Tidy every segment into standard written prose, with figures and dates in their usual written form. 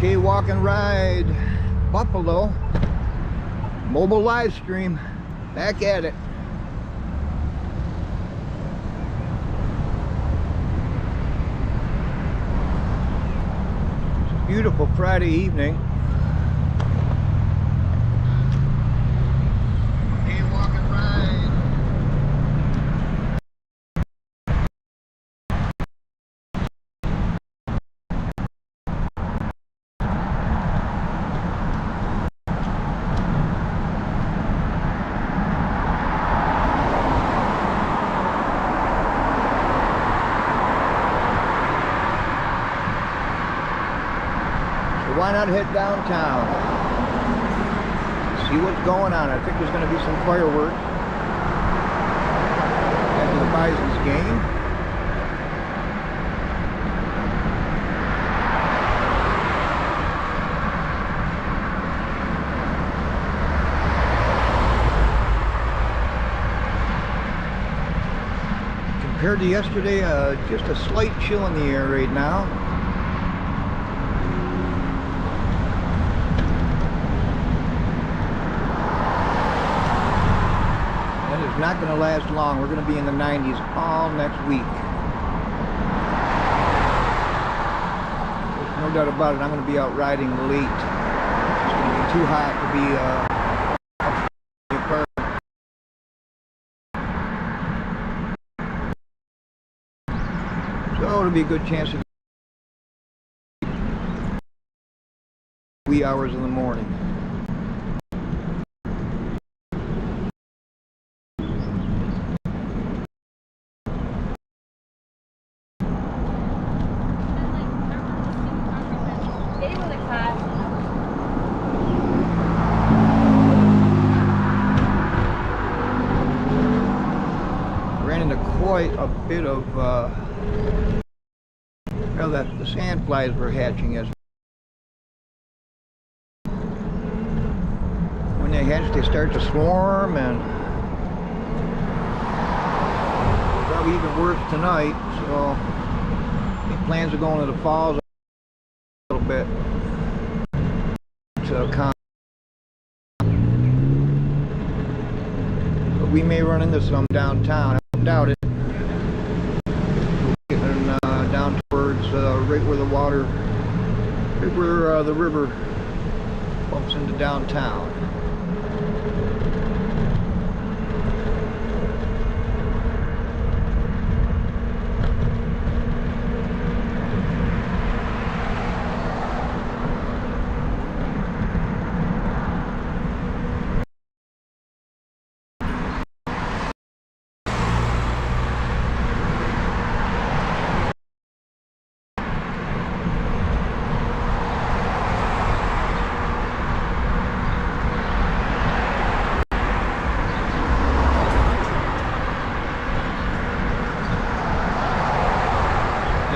Okay, walk and ride Buffalo mobile live stream, back at it. It's a beautiful Friday evening. Okay, walk and ride. Why not head downtown? See what's going on. I think there's going to be some fireworks after the Bison's game. Compared to yesterday, just a slight chill in the air right now. Not going to last long. We're going to be in the 90s all next week. There's no doubt about it. I'm going to be out riding late. It's going to be too hot to be apart. So it'll be a good chance to wee hours in the morning. Quite a bit of well, the sand flies were hatching as when they hatch, they start to swarm, and probably even worse tonight. So I think plans are going to the falls a little bit to calm. But we may run into some downtown. I don't doubt it. Down towards right where the water, right where the river bumps into downtown.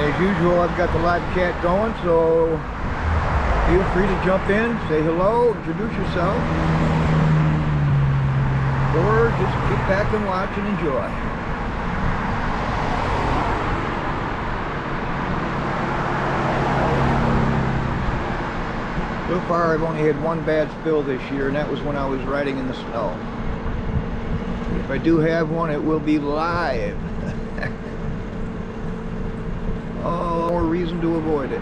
As usual, I've got the live chat going, so feel free to jump in, say hello, introduce yourself, or just kick back and watch and enjoy. So far, I've only had one bad spill this year, and that was when I was riding in the snow. If I do have one, it will be live. All more reason to avoid it.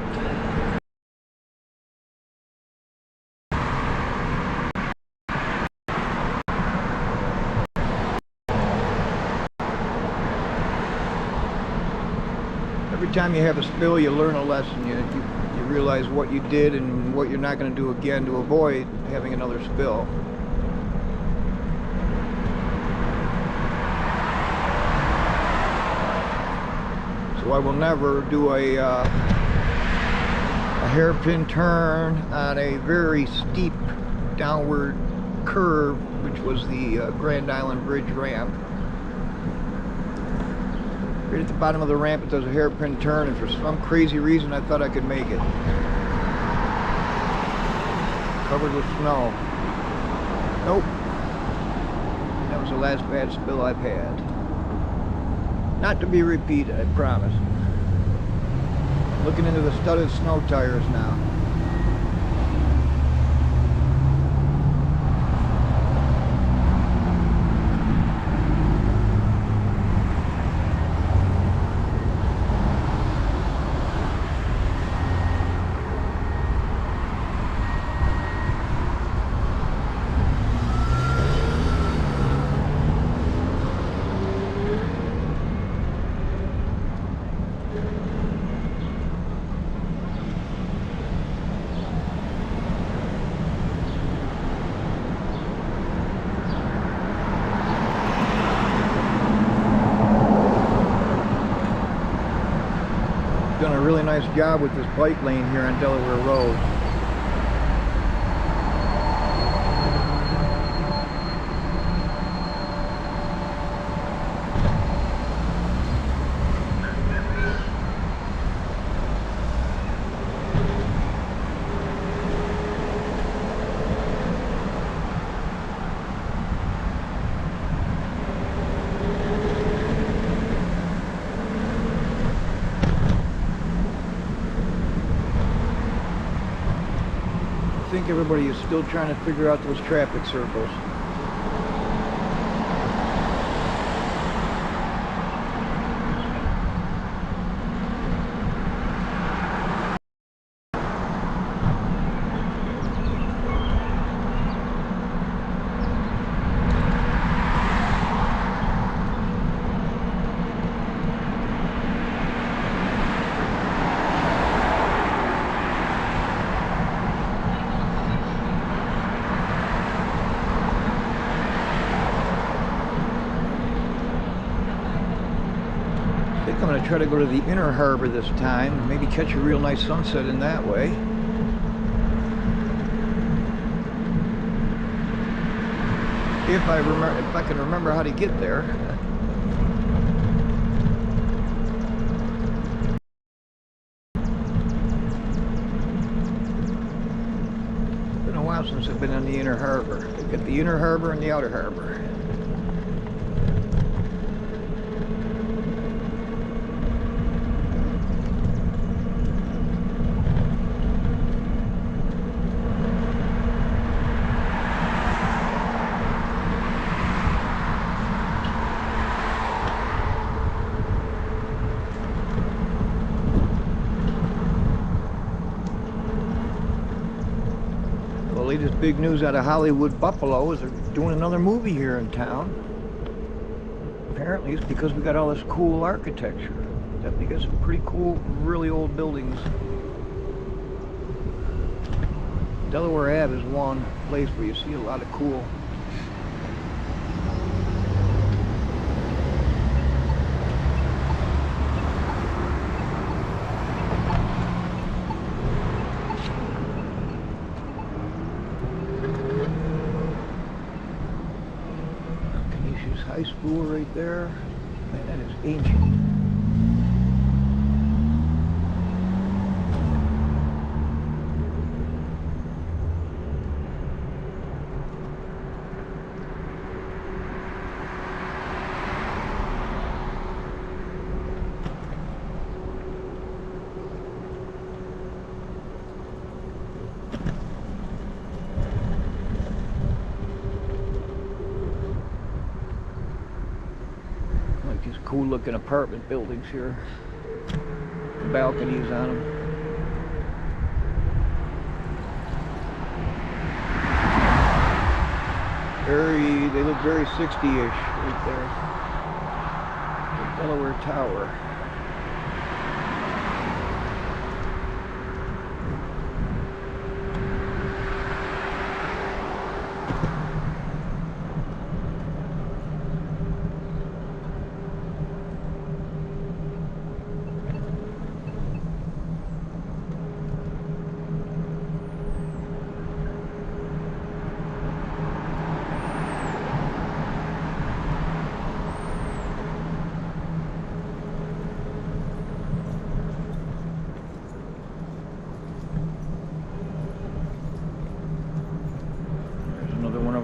Every time you have a spill, you learn a lesson. You realize what you did and what you're not going to do again to avoid having another spill. So I will never do a hairpin turn on a very steep downward curve, which was the Grand Island Bridge ramp. Right at the bottom of the ramp, it does a hairpin turn, and for some crazy reason, I thought I could make it. Covered with snow. Nope. That was the last bad spill I've had. Not to be repeated, I promise. Looking into the studded snow tires now. really nice job with this bike lane here on Delaware Road. I think everybody is still trying to figure out those traffic circles. I'm going to try to go to the inner harbor this time and maybe catch a real nice sunset in that way. If I can remember how to get there. It's been a while since I've been on the inner harbor. We've got the inner harbor and the outer harbor. Latest big news out of Hollywood Buffalo is they're doing another movie here in town. Apparently it's because we got all this cool architecture. Definitely got some pretty cool, really old buildings. Delaware Ave is one place where you see a lot of cool. High school right there. Man, that is ancient. These cool looking apartment buildings here. Balconies on them. They look very 60-ish right there. The Delaware Tower.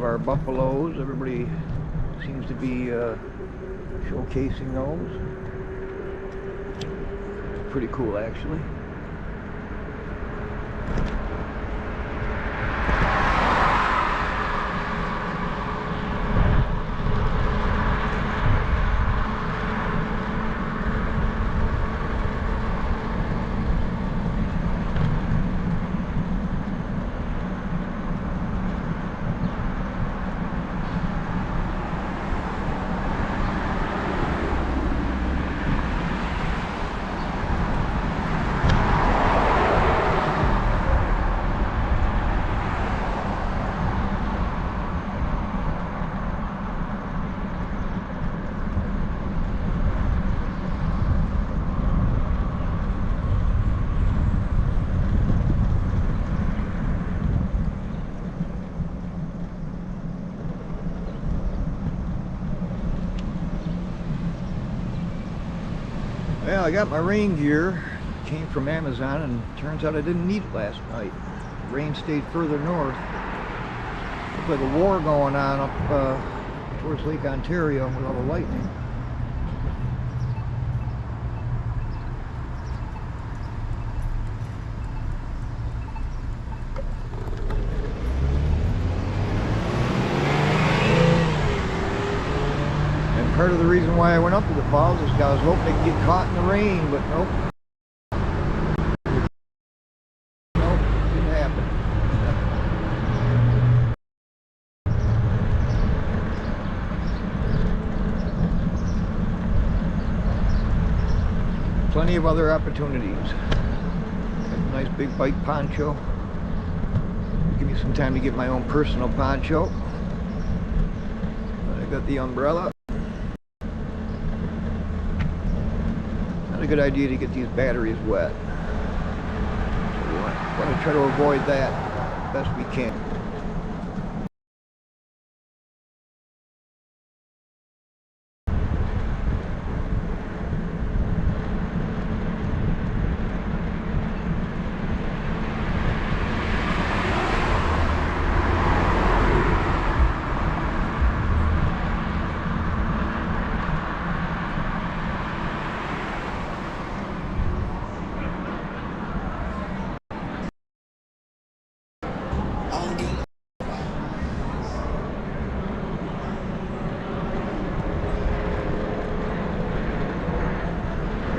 Our buffaloes, everybody seems to be showcasing those. Pretty cool, actually. Well, I got my rain gear. Came from Amazon, and turns out I didn't need it last night. The rain stayed further north. Looks like a war going on up towards Lake Ontario with all the lightning. And part of the reason why I went up to the falls is because I was hoping to get caught in the rain, but nope. Plenty of other opportunities. Got a nice big bike poncho. Give me some time to get my own personal poncho. I got the umbrella. Not a good idea to get these batteries wet. So we want to try to avoid that best we can.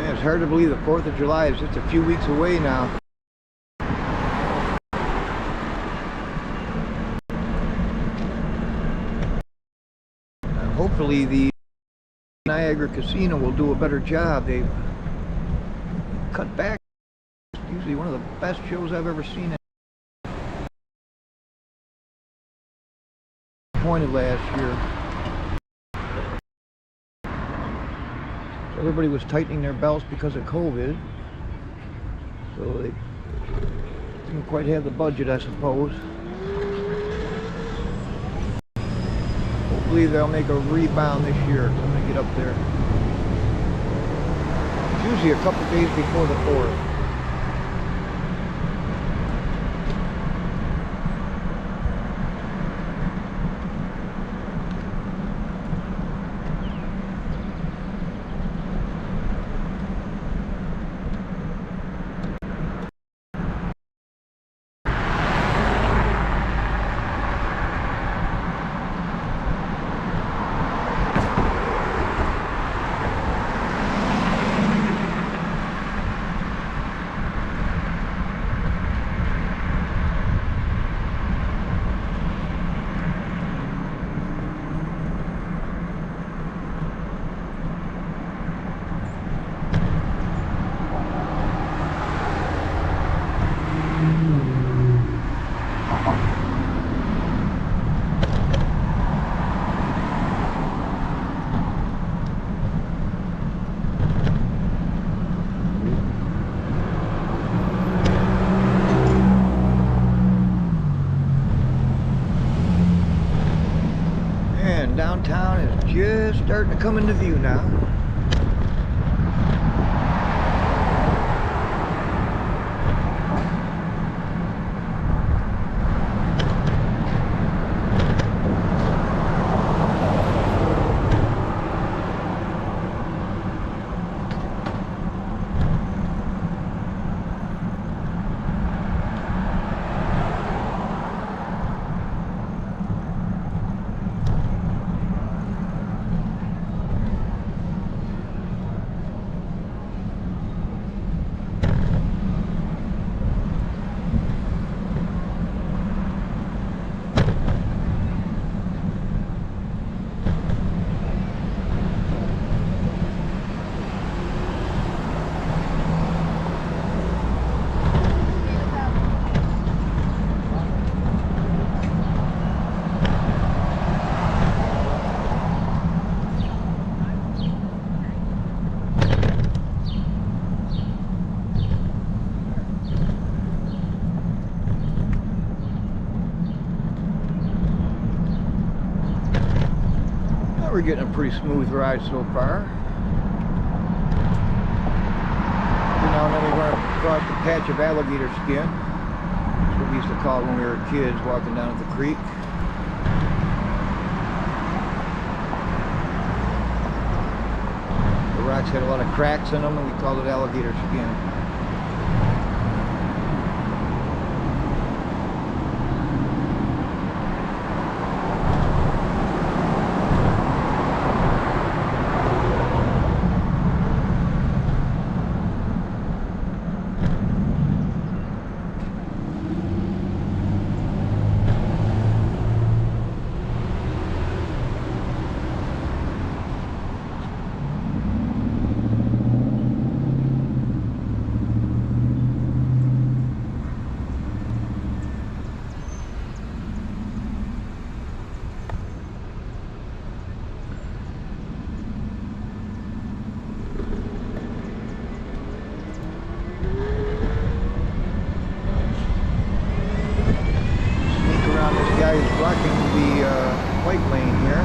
It's hard to believe the 4th of July is just a few weeks away now. Hopefully the Niagara Casino will do a better job. They've cut back. It's usually one of the best shows I've ever seen. Disappointed last year. Everybody was tightening their belts because of COVID, so they didn't quite have the budget, I suppose. Hopefully they'll make a rebound this year. I'm going to get up there. It's usually a couple days before the 4th. Downtown is just starting to come into view now. We're getting a pretty smooth ride so far. across a patch of alligator skin. That's what we used to call it when we were kids, walking down at the creek. The rocks had a lot of cracks in them, and we called it alligator skin. Is blocking the bike lane here.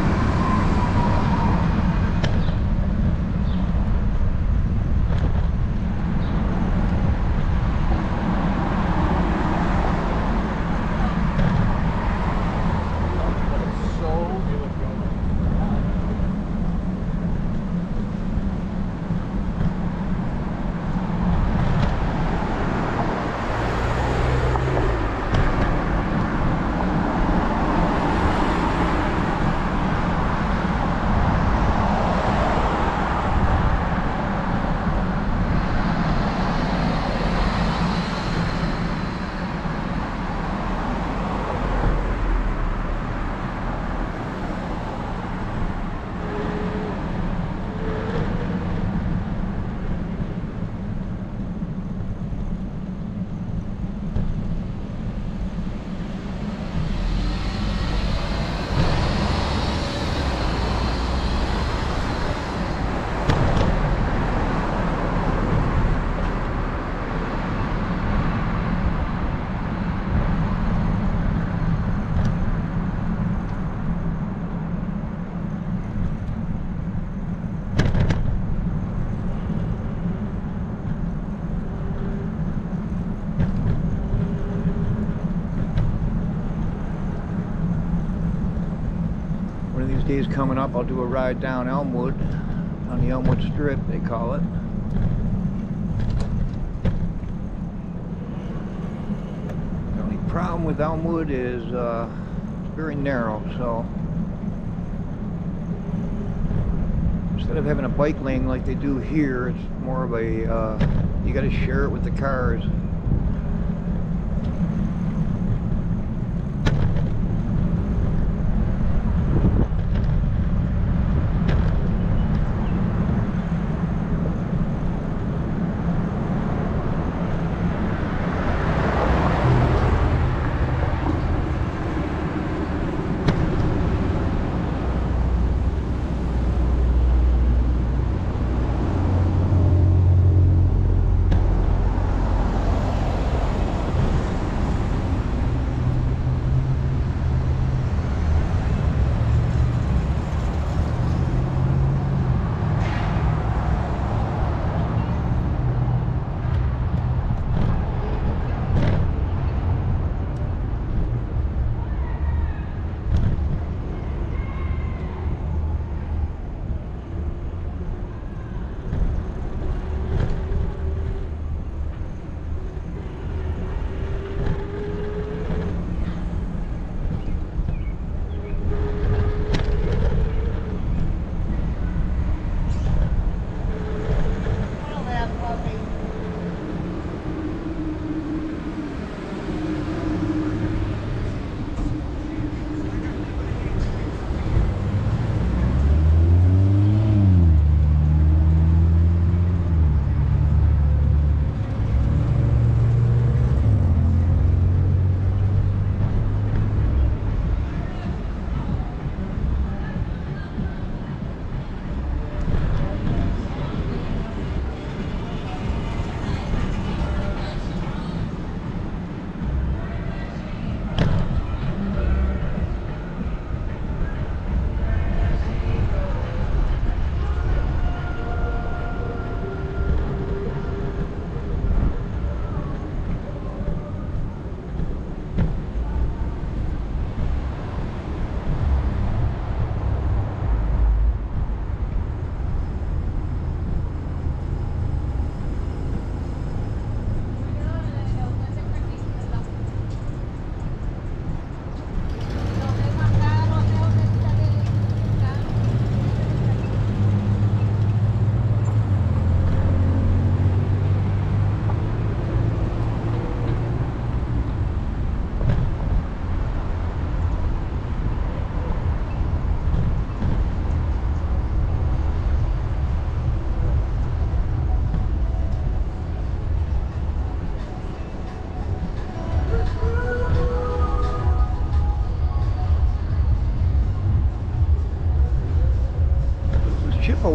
One of these days coming up, I'll do a ride down Elmwood, on the Elmwood Strip, they call it. The only problem with Elmwood is it's very narrow, so instead of having a bike lane like they do here, it's more of a, you gotta share it with the cars.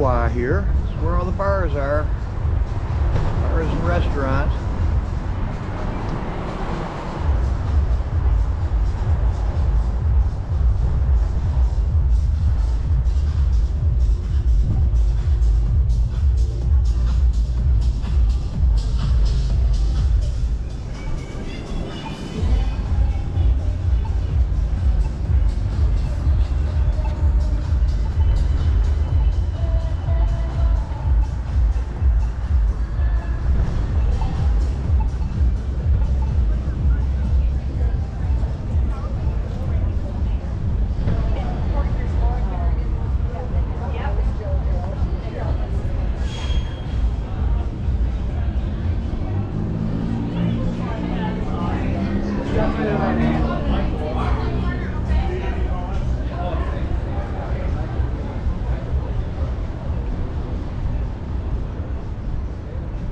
Wawa here. It's where all the bars are. Bars and restaurants.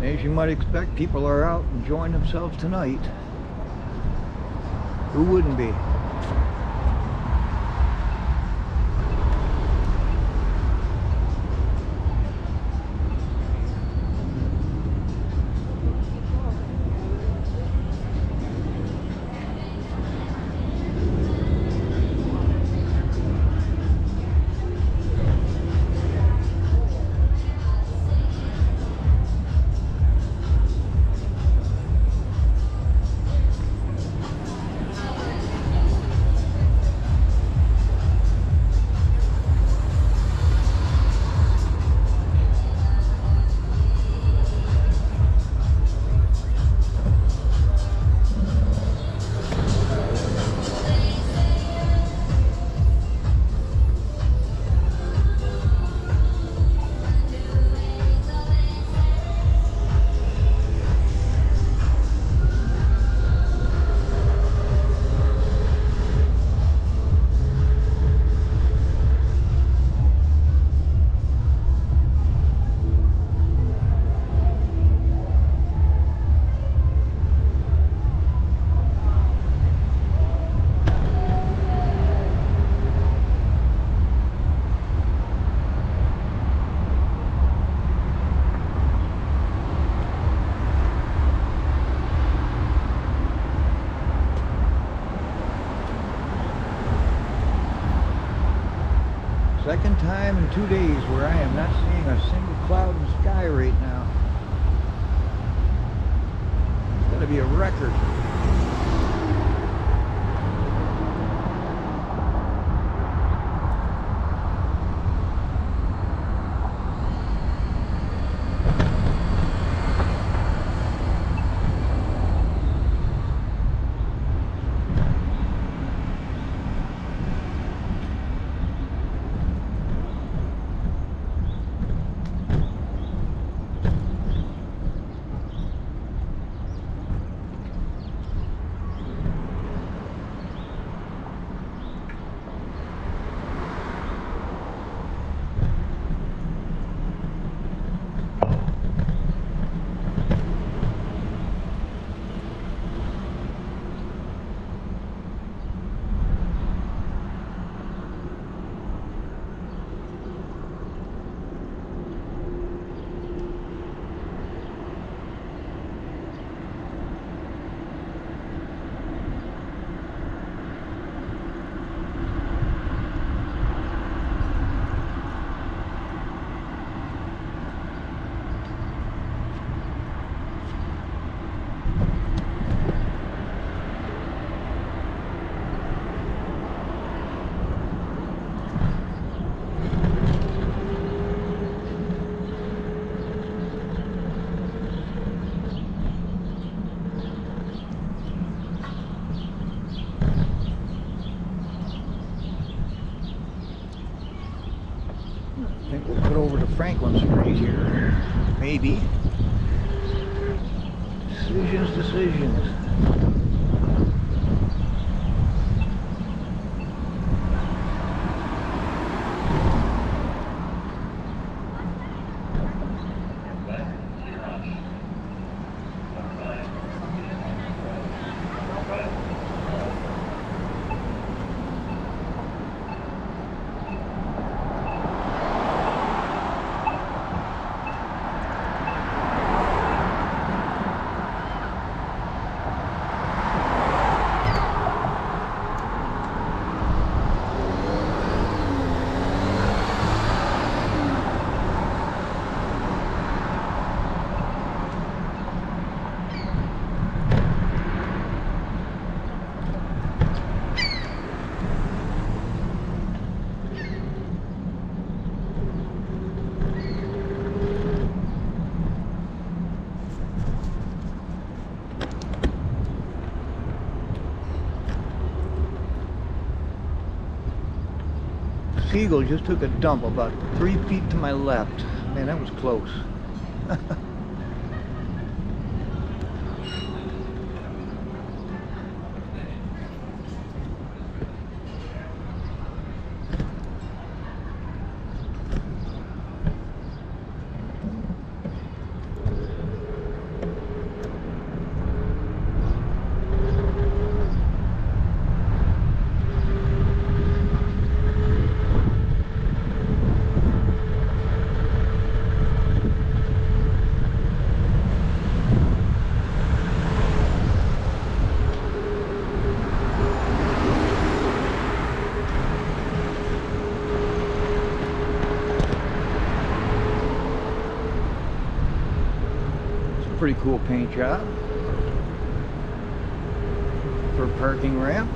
As you might expect, people are out enjoying themselves tonight. Who wouldn't be? Second time in 2 days where I am not seeing a single cloud in the sky right now. It's gotta be a record. I think we'll put over to Franklin Street here. Maybe. Decisions. seagull just took a dump about 3 feet to my left. Man, that was close. Pretty cool paint job for a parking ramp.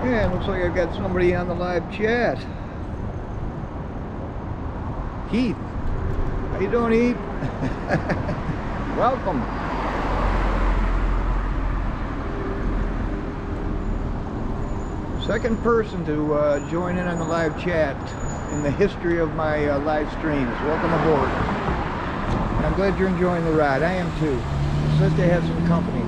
Yeah, looks like I've got somebody on the live chat. Heath. How you doing, Heath? Welcome. Second person to join in on the live chat in the history of my live streams. Welcome aboard. And I'm glad you're enjoying the ride. I am too. It's nice to have some company.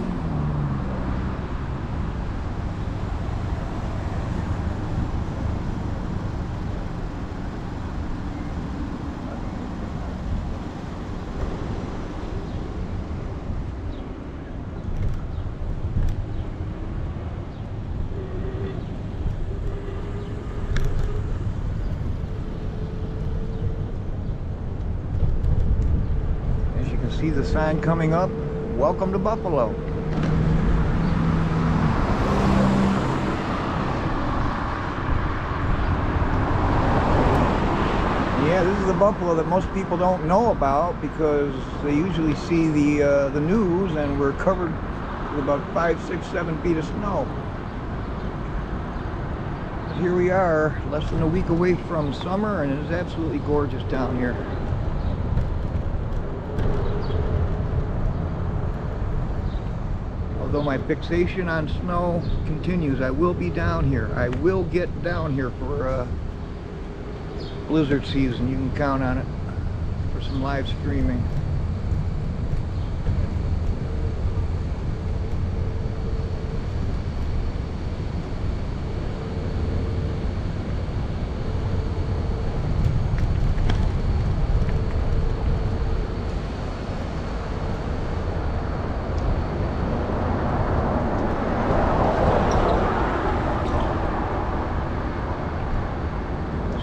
See the sign coming up, welcome to Buffalo. Yeah, this is the Buffalo that most people don't know about because they usually see the news and we're covered with about 5, 6, 7 feet of snow. But here we are, less than a week away from summer, and it is absolutely gorgeous down here. Although my fixation on snow continues, I will be down here. I will get down here for blizzard season. You can count on it for some live streaming.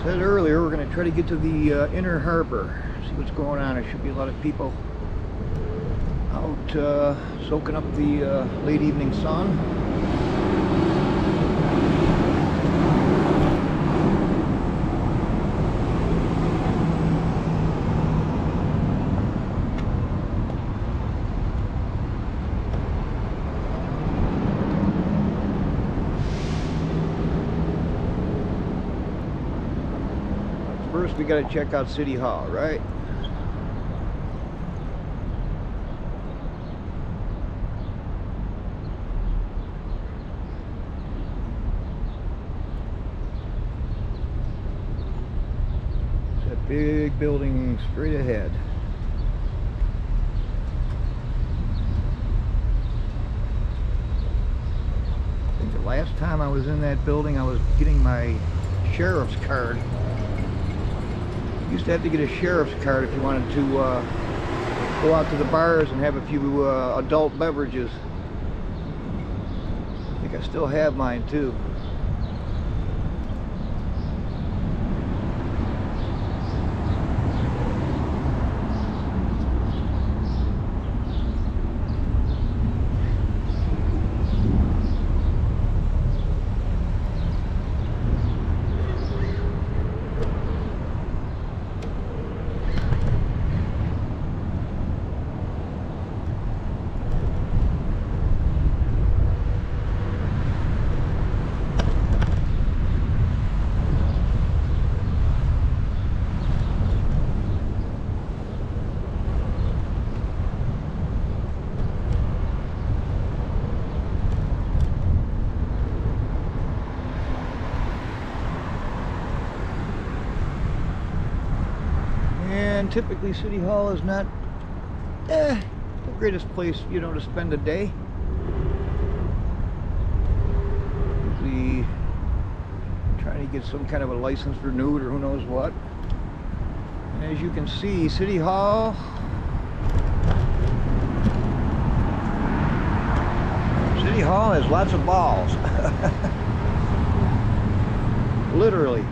Said earlier, we're going to try to get to the inner harbor, see what's going on. There should be a lot of people out soaking up the late evening sun. First, we got to check out City Hall, right? Big building straight ahead. I think the last time I was in that building, I was getting my sheriff's card. You used to have to get a sheriff's card if you wanted to go out to the bars and have a few adult beverages. I think I still have mine too. And typically City Hall is not the greatest place, you know, to spend a day. Usually trying to get some kind of a license renewed or who knows what. And as you can see, City Hall has lots of balls. Literally.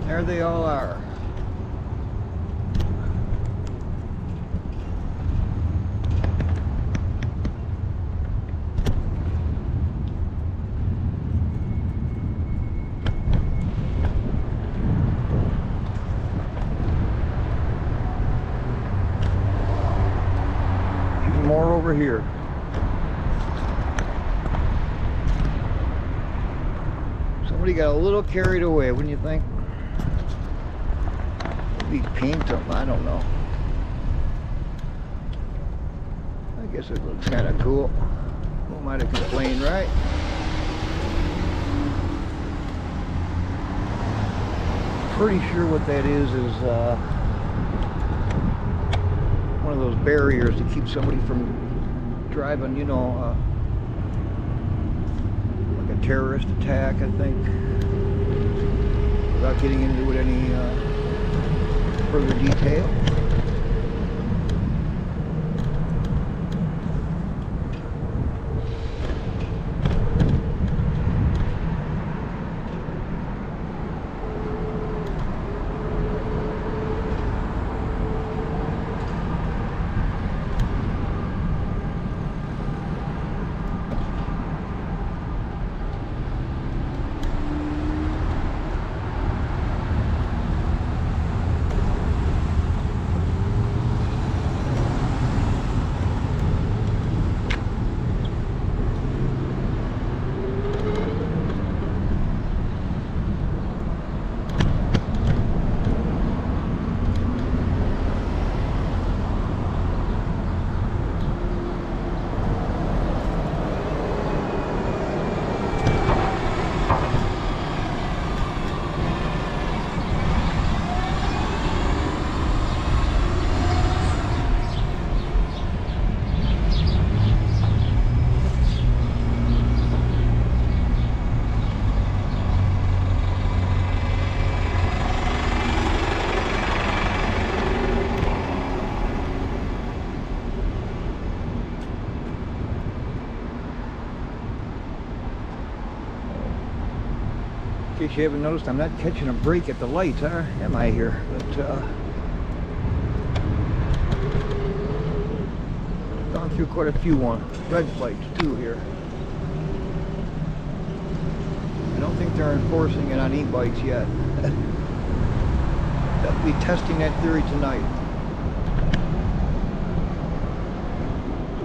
There they all are. Even more over here. Somebody got a little carried away, wouldn't you think? Maybe paint them, I don't know. I guess it looks kind of cool. Who am I to complain, right? Pretty sure what that is one of those barriers to keep somebody from driving, you know, like a terrorist attack, I think, without getting into it any further detail. In case you haven't noticed, I'm not catching a break at the lights, huh? Am I here? But gone through quite a few red flags too here. I don't think they're enforcing it on e-bikes yet. They'll be testing that theory tonight.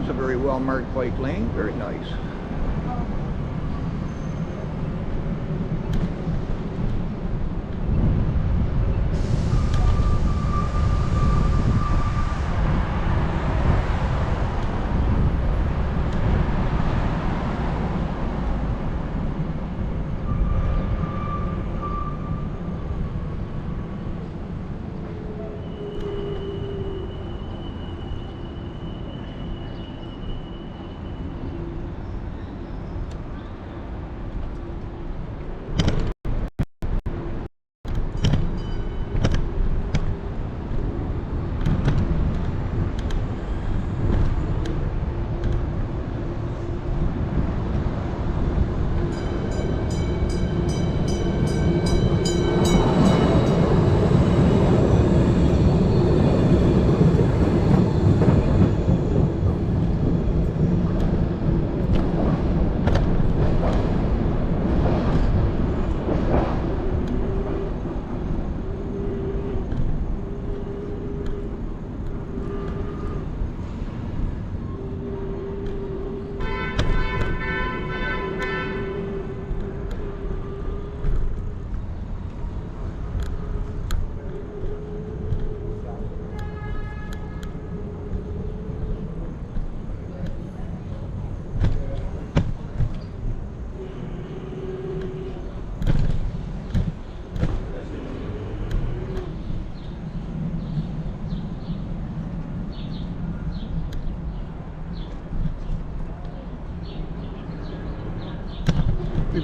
It's a very well marked bike lane, very nice.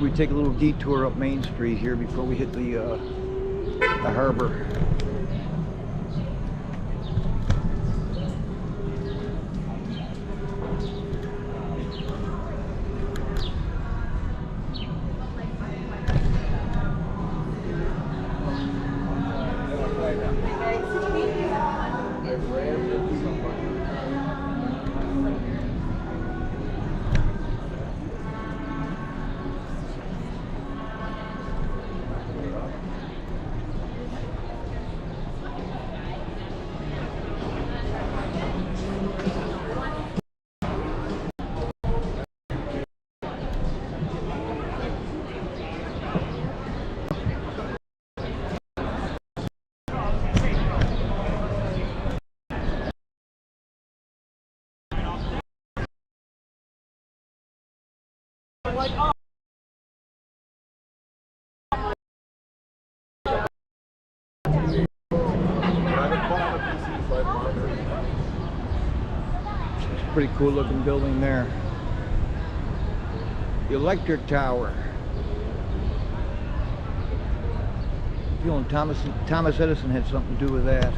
figured we'd take a little detour up Main Street here before we hit the harbor. Pretty cool looking building there. The electric tower. Feeling Thomas Edison had something to do with that.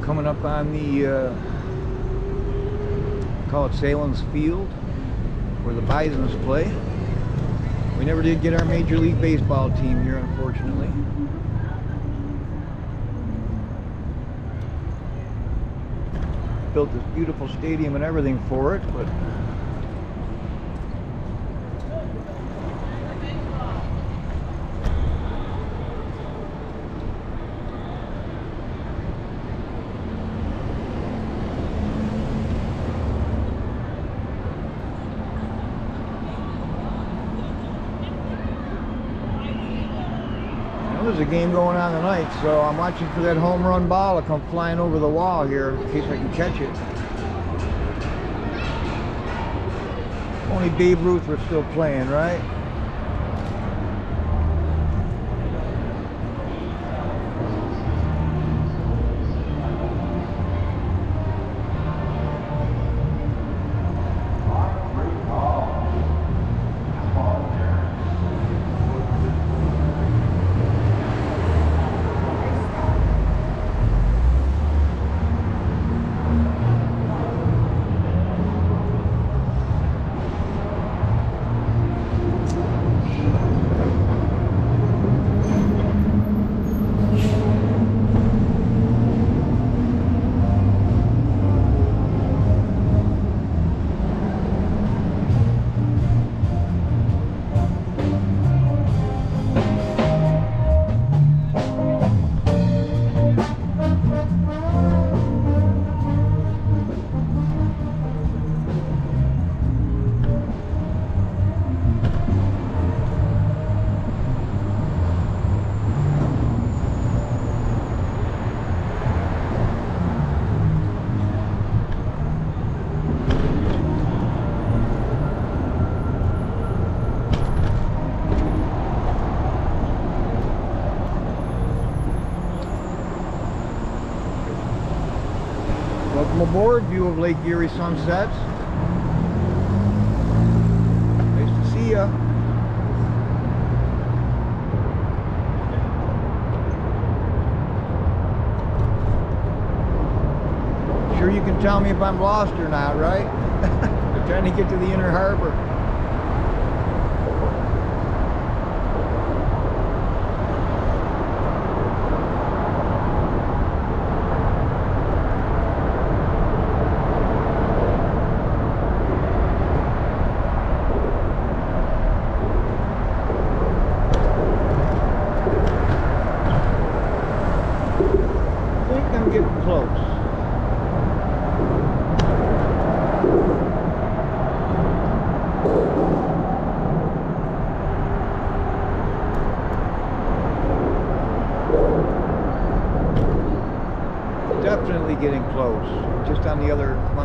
Coming up on the, call it Salem's Field, where the Bisons play. We never did get our Major League Baseball team here, unfortunately. Built this beautiful stadium and everything for it, but there's a game going on tonight, so I'm watching for that home run ball to come flying over the wall here in case I can catch it. Only Babe Ruth was still playing, right? Welcome aboard, view of Lake Erie sunsets. Nice to see ya. Sure you can tell me if I'm lost or not, right? I'm trying to get to the inner harbor. I'm getting close. Definitely getting close. Just on the other, I'm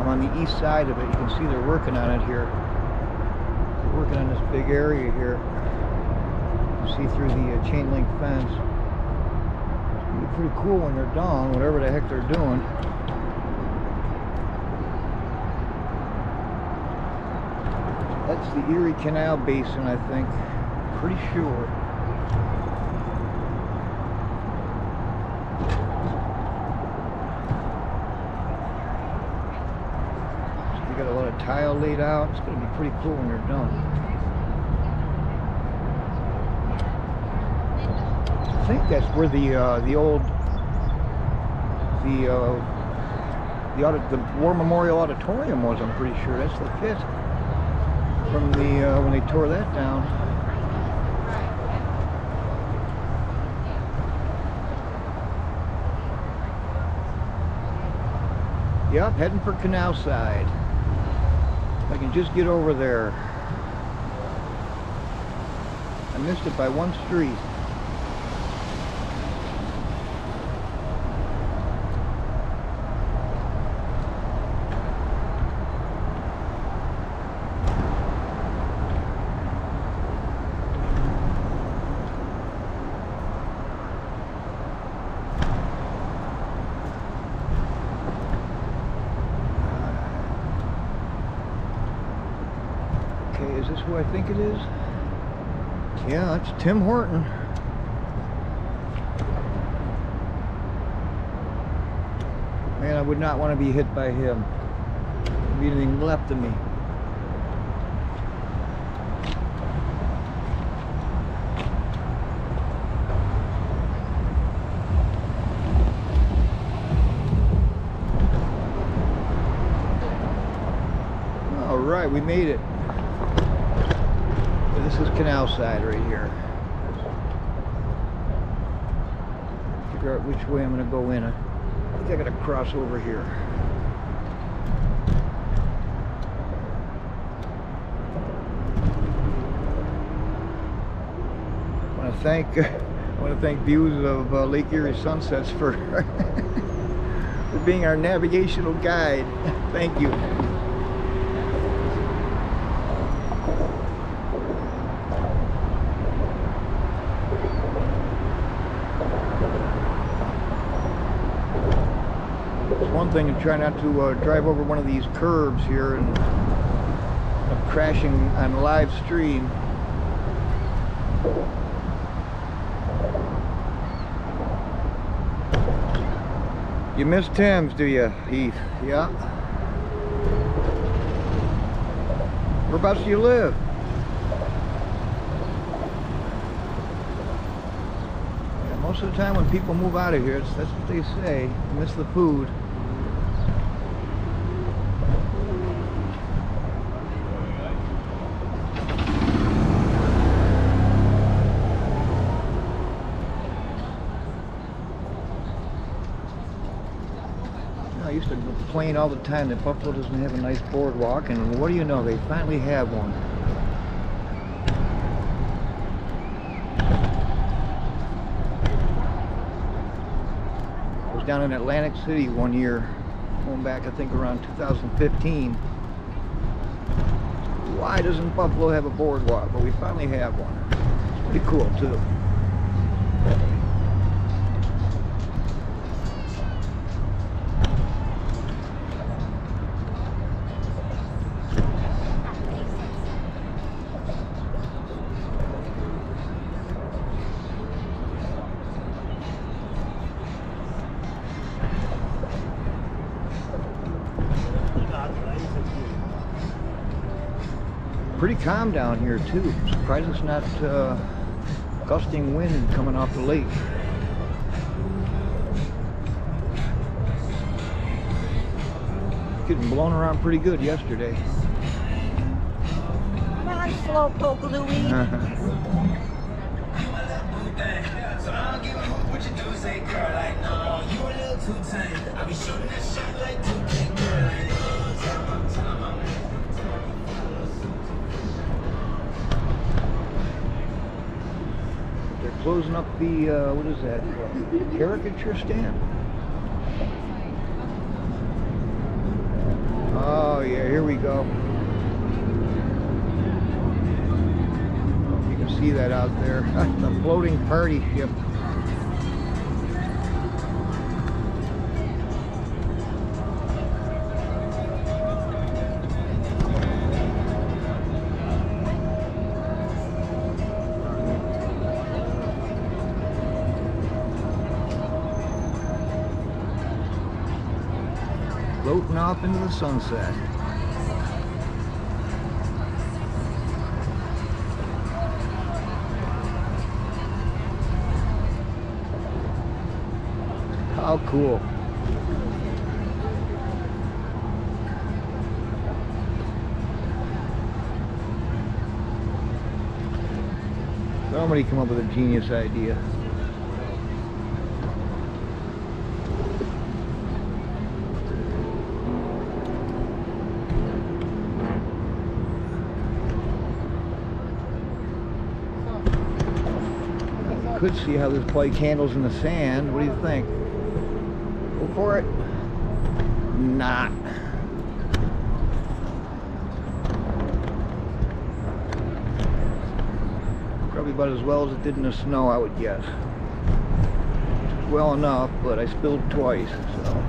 on the east side of it. You can see they're working on it here. They're working on this big area here. You see through the chain link fence. Pretty cool when they're done, whatever the heck they're doing. That's the Erie Canal Basin, I think. Pretty sure. So they got a lot of tile laid out. It's going to be pretty cool when they're done. I think that's where the War Memorial Auditorium was. I'm pretty sure that's the pit from the when they tore that down. Yep, heading for Canal Side. If I can just get over there. I missed it by one street. Okay, is this who I think it is? Yeah, that's Tim Horton. Man, I would not want to be hit by him. There'd be anything left of me. All right, we made it. This is Canal Side right here. Figure out which way I'm going to go in. I think I got to cross over here. I want to thank Views of Lake Erie Sunsets for for being our navigational guide. Thank you. It's one thing to try not to drive over one of these curbs here and end up crashing on live stream. You miss Tim's, do you, Heath? Yeah. Whereabouts do you live? Yeah, most of the time when people move out of here, that's what they say. Miss the food. I used to complain all the time that Buffalo doesn't have a nice boardwalk, and what do you know, they finally have one. I was down in Atlantic City one year, going back I think around 2015. Why doesn't Buffalo have a boardwalk? But we finally have one. It's pretty cool too. Pretty calm down here too. I'm surprised it's not gusting wind coming off the lake. Getting blown around pretty good yesterday. Come on, Slowpoke Louie. They're closing up the, what is that, caricature stand? Oh yeah, here we go. Oh, you can see that out there. The floating party ship. Floating off into the sunset. How cool. Somebody come up with a genius idea. Could see how this bike handles in the sand. What do you think? Go for it. Not. Probably about as well as it did in the snow, I would guess. Well enough, but I spilled twice, so.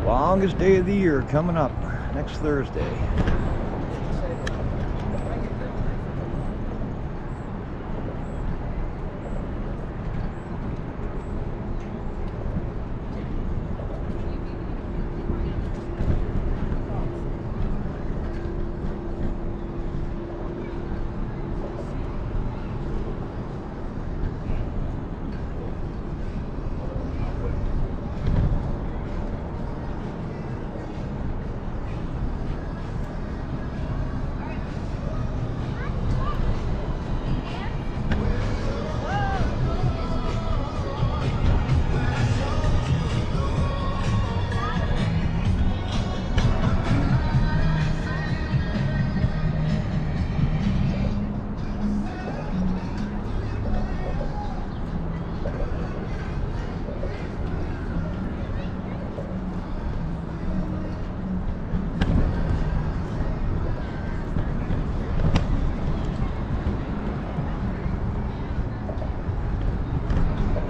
Longest day of the year coming up next Thursday.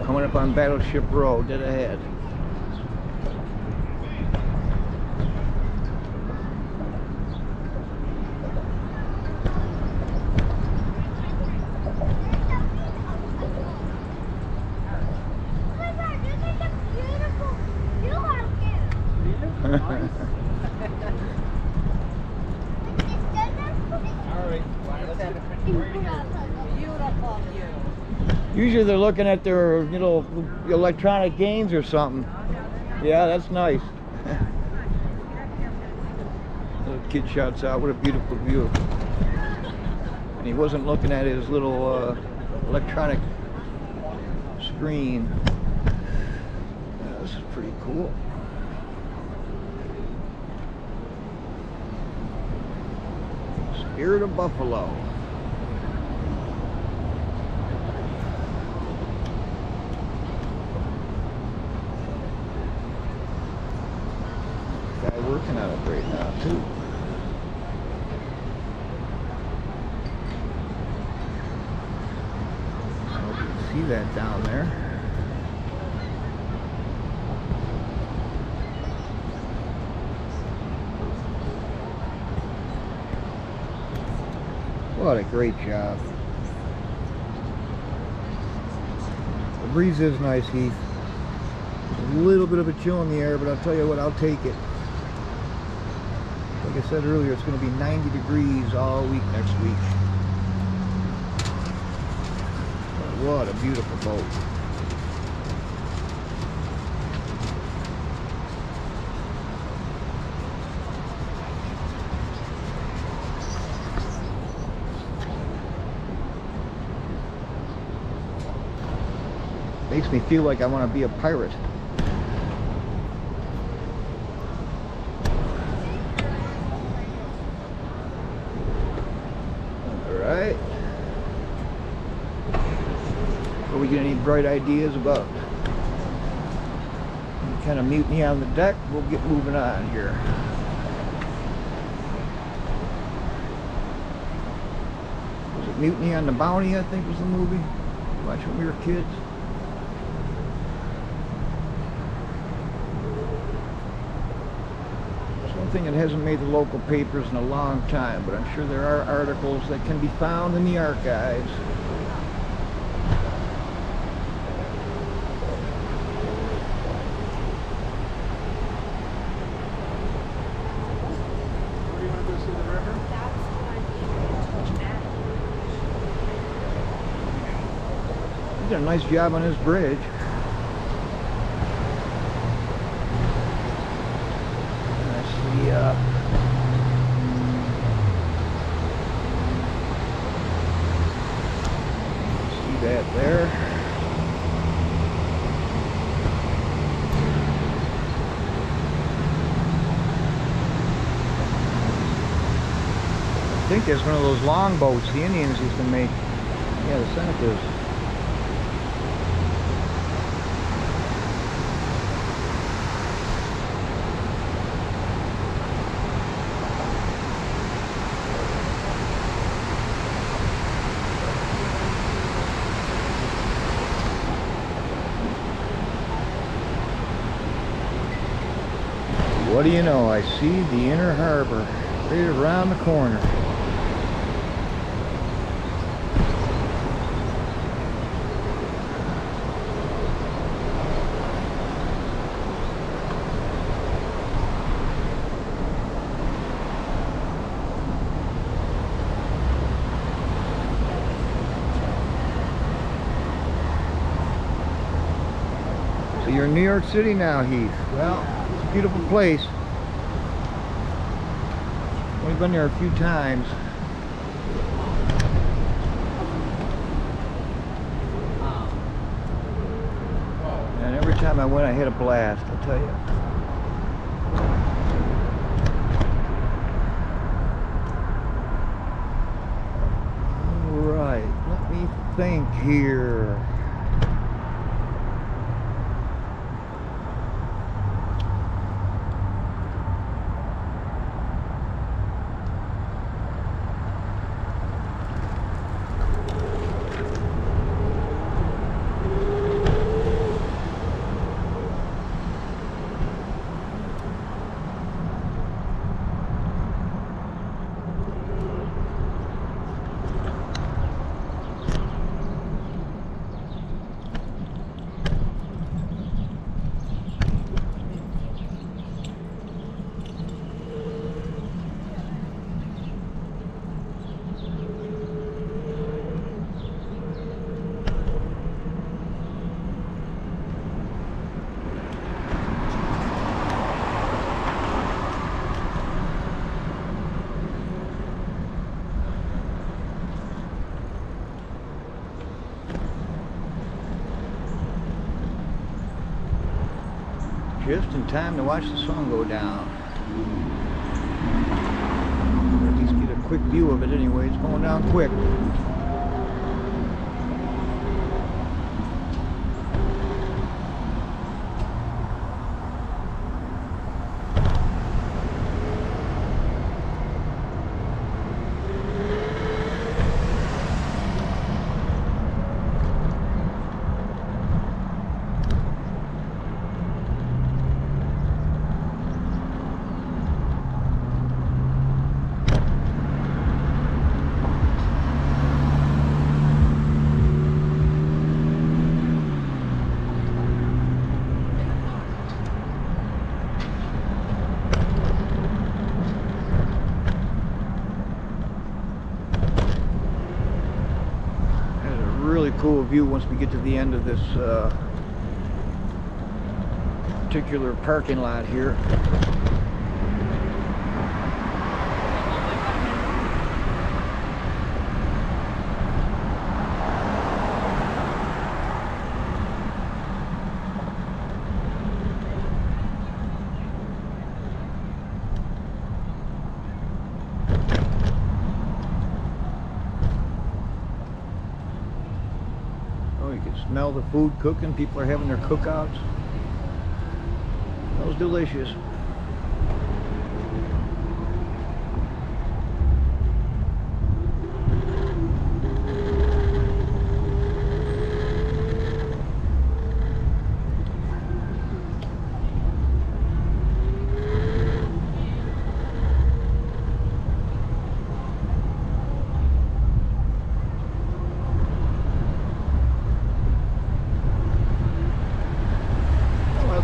Coming up on Battleship Road, dead ahead. Usually they're looking at their, you know, electronic games or something. Yeah, that's nice. Little kid shouts out, what a beautiful view. And he wasn't looking at his little electronic screen. Yeah, this is pretty cool. Spirit of Buffalo. Guy working on it right now too. I hope you can see that down there. What a great job. The breeze is nice, Heath. A little bit of a chill in the air, but I'll tell you what, I'll take it. Like I said earlier, it's going to be 90 degrees all week next week. But what a beautiful boat. Makes me feel like I want to be a pirate. Alright. Are we getting any bright ideas about any kind of mutiny on the deck? We'll get moving on here. Was it Mutiny on the Bounty, I think was the movie? Watch when we were kids. Thing that hasn't made the local papers in a long time, but I'm sure there are articles that can be found in the archives. Where do you want to go see the river? He did a nice job on his bridge. See that there. I think that's one of those long boats the Indians used to make. Yeah, the Senators. What do you know? I see the inner harbor right around the corner. So you're in New York City now, Heath. Well, it's a beautiful place. We've been there a few times. And every time I went, I had a blast, I'll tell you. All right, let me think here. Just in time to watch the sun go down. Or at least get a quick view of it anyway. It's going down quick. Really cool view once we get to the end of this particular parking lot here. You can smell the food cooking. People are having their cookouts. That was delicious.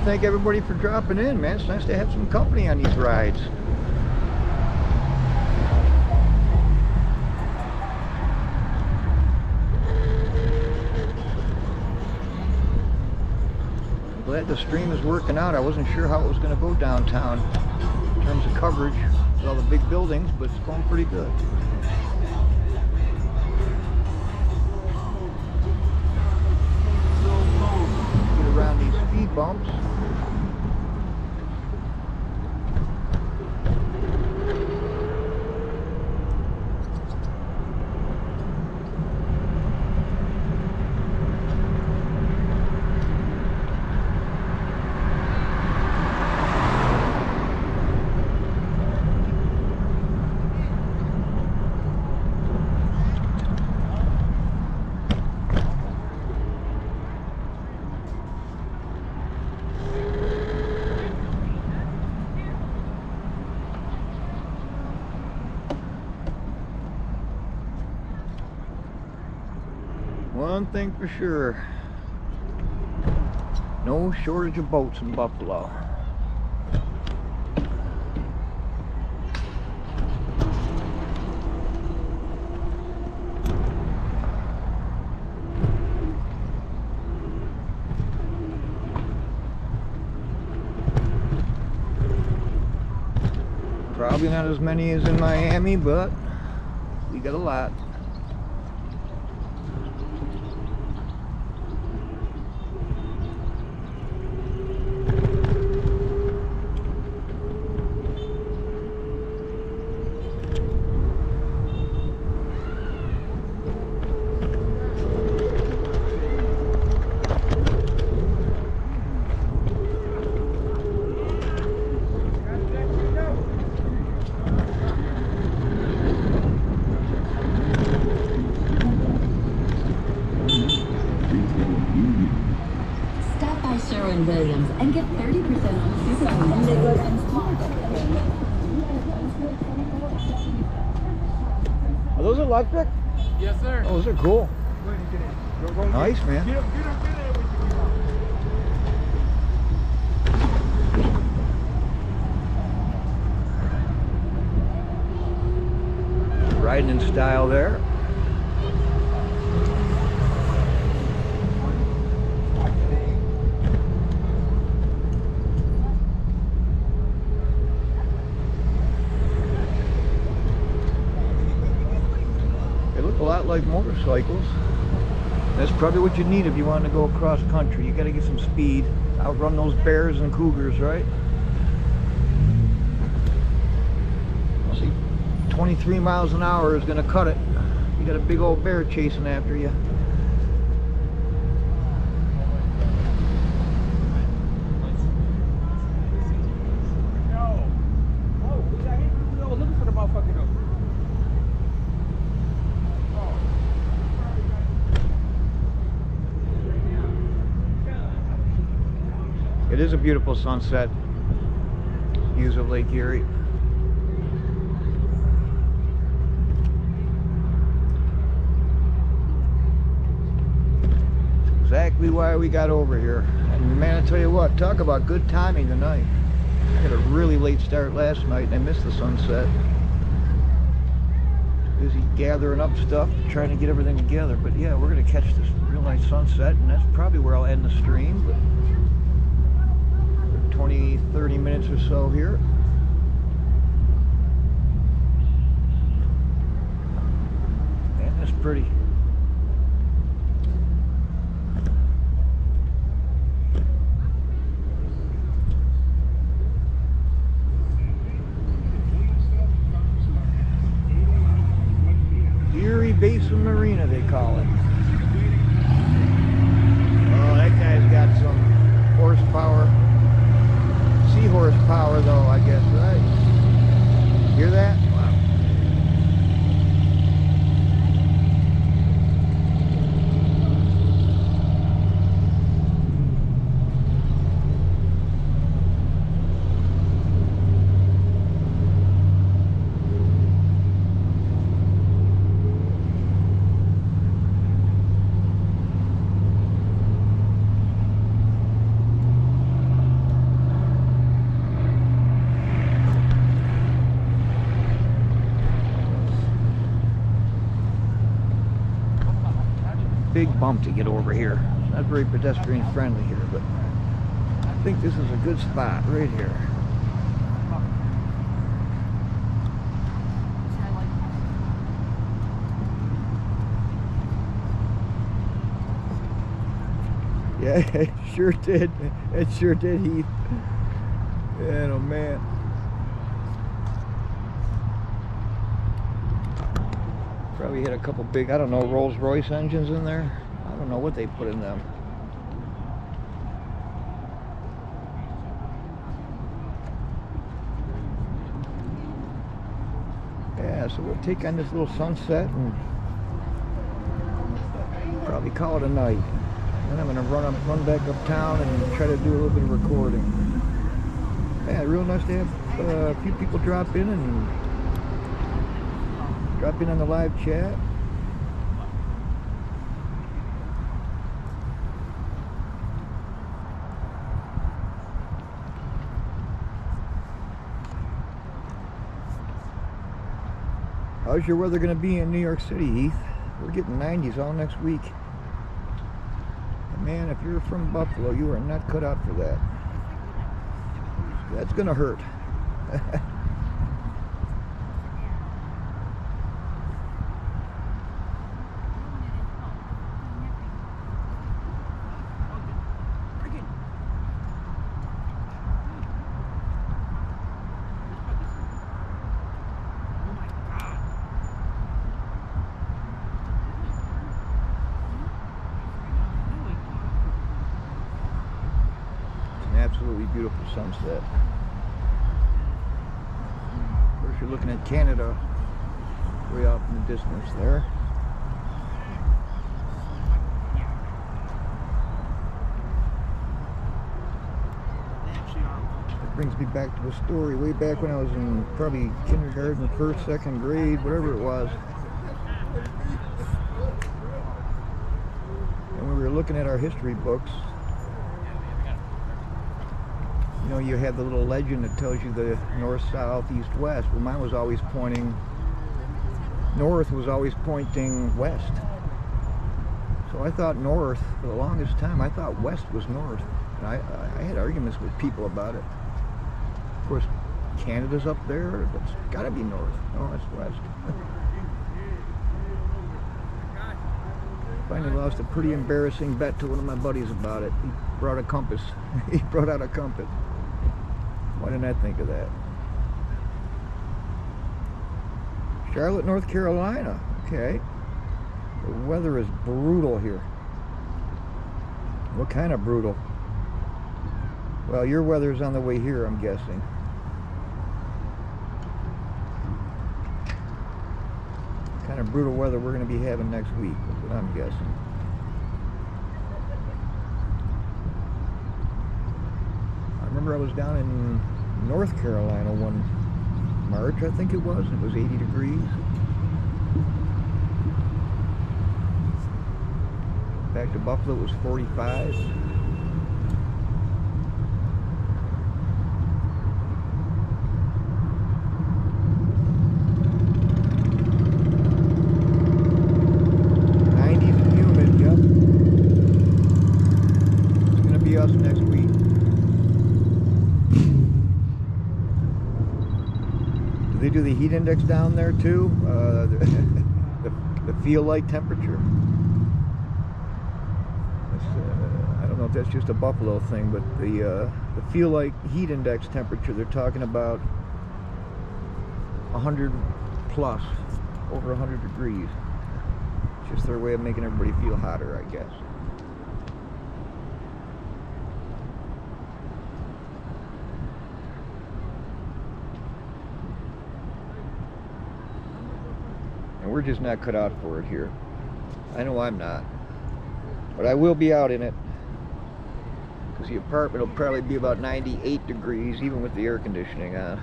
Thank everybody for dropping in, man. It's nice to have some company on these rides. I'm glad the stream is working out. I wasn't sure how it was going to go downtown in terms of coverage with all the big buildings, but it's going pretty good. Get around these speed bumps. one thing for sure. No shortage of boats in Buffalo. Probably not as many as in Miami, but we got a lot. Stop by Sherwin-Williams and get 30% off Superfund. Are those electric? Yes, sir. Oh, those are cool. Go ahead and get in. Go Nice, man. Get up with you. Riding in style there. They look a lot like motorcycles. That's probably what you need if you want to go across country. You got to get some speed, outrun those bears and cougars, right? See, 23 miles an hour is going to cut it. You got a big old bear chasing after you. Looking for the motherfucker though. It is a beautiful sunset. Views of Lake Erie. Exactly why we got over here. And man, I tell you what, talk about good timing tonight. I had a really late start last night and I missed the sunset. Busy gathering up stuff, trying to get everything together. But yeah, we're gonna catch this real nice sunset, and that's probably where I'll end the stream. But 20-30 minutes or so here. Man, that's pretty. Erie Basin Marina, they call it. Oh, that guy's got some horsepower. Seahorse power, though, I guess, right? Hear that? Wow. Big bump to get over here. Not very pedestrian friendly here, but I think this is a good spot right here. Yeah, it sure did. It sure did, Heath. Yeah, oh man. Probably hit a couple big, I don't know, Rolls-Royce engines in there. I don't know what they put in them. Yeah, so we'll take on this little sunset and probably call it a night. Then I'm gonna run back uptown and try to do a little bit of recording. Yeah, real nice to have a few people drop in on the live chat. How's your weather going to be in New York City, Heath? We're getting 90s all next week. And man, if you're from Buffalo, you are not cut out for that. That's going to hurt. Absolutely beautiful sunset. Of course, you're looking at Canada way off in the distance there. It brings me back to a story way back when I was in probably kindergarten, first, second grade, whatever it was. And we were looking at our history books. You know, you have the little legend that tells you the north, south, east, west. Well, mine was always pointing, north was always pointing west. So I thought north, for the longest time, I thought west was north. And I had arguments with people about it. Of course, Canada's up there, that's gotta be north. No, it's west. Finally lost a pretty embarrassing bet to one of my buddies about it. He brought a compass. He brought out a compass. Why didn't I think of that? Charlotte, North Carolina. Okay. The weather is brutal here. What kind of brutal? Well, your weather's on the way here, I'm guessing. What kind of brutal weather we're going to be having next week, is what I'm guessing. I remember I was down in North Carolina one March, I think it was. It was 80 degrees. Back to Buffalo, it was 45. Us next week. Do they do the heat index down there too? The feel-like temperature? I don't know if that's just a Buffalo thing, but the feel-like heat index temperature, they're talking about 100 plus, over 100 degrees. It's just their way of making everybody feel hotter, I guess. We're just not cut out for it here. I know I'm not. But I will be out in it. Because the apartment will probably be about 98 degrees, even with the air conditioning on.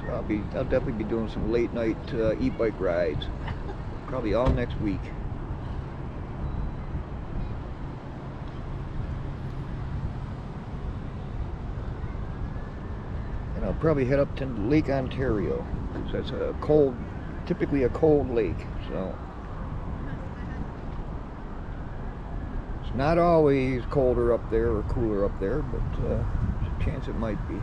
So I'll definitely be doing some late night e-bike rides. Probably all next week. And I'll probably head up to Lake Ontario. So it's a cold, typically a cold lake. So it's not always colder up there or cooler up there, but there's a chance it might be.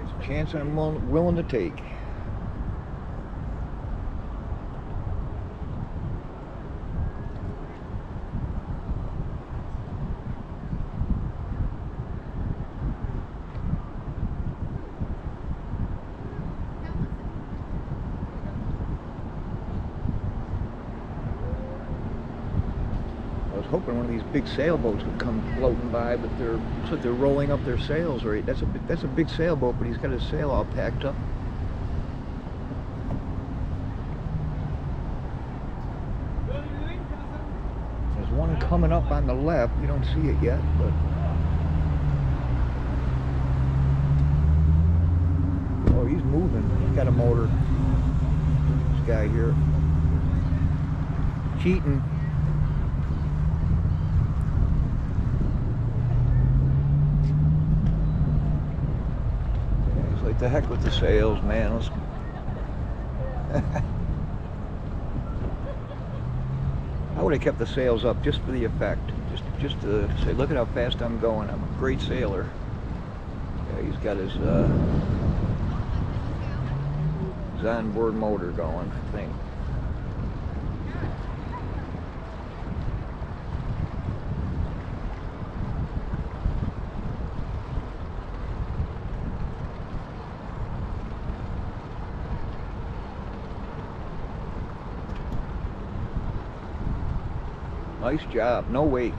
It's a chance I'm willing to take. Hoping one of these big sailboats would come floating by, but looks like they're rolling up their sails. Right, that's a big sailboat, but he's got his sail all packed up. There's one coming up on the left. You don't see it yet, but oh, he's moving. He's got a motor. This guy here cheating. the heck with the sails, man. Let's. I would have kept the sails up just for the effect, just to say, look at how fast I'm going. I'm a great sailor. Yeah, he's got his onboard motor going, I think. Nice job, no wake.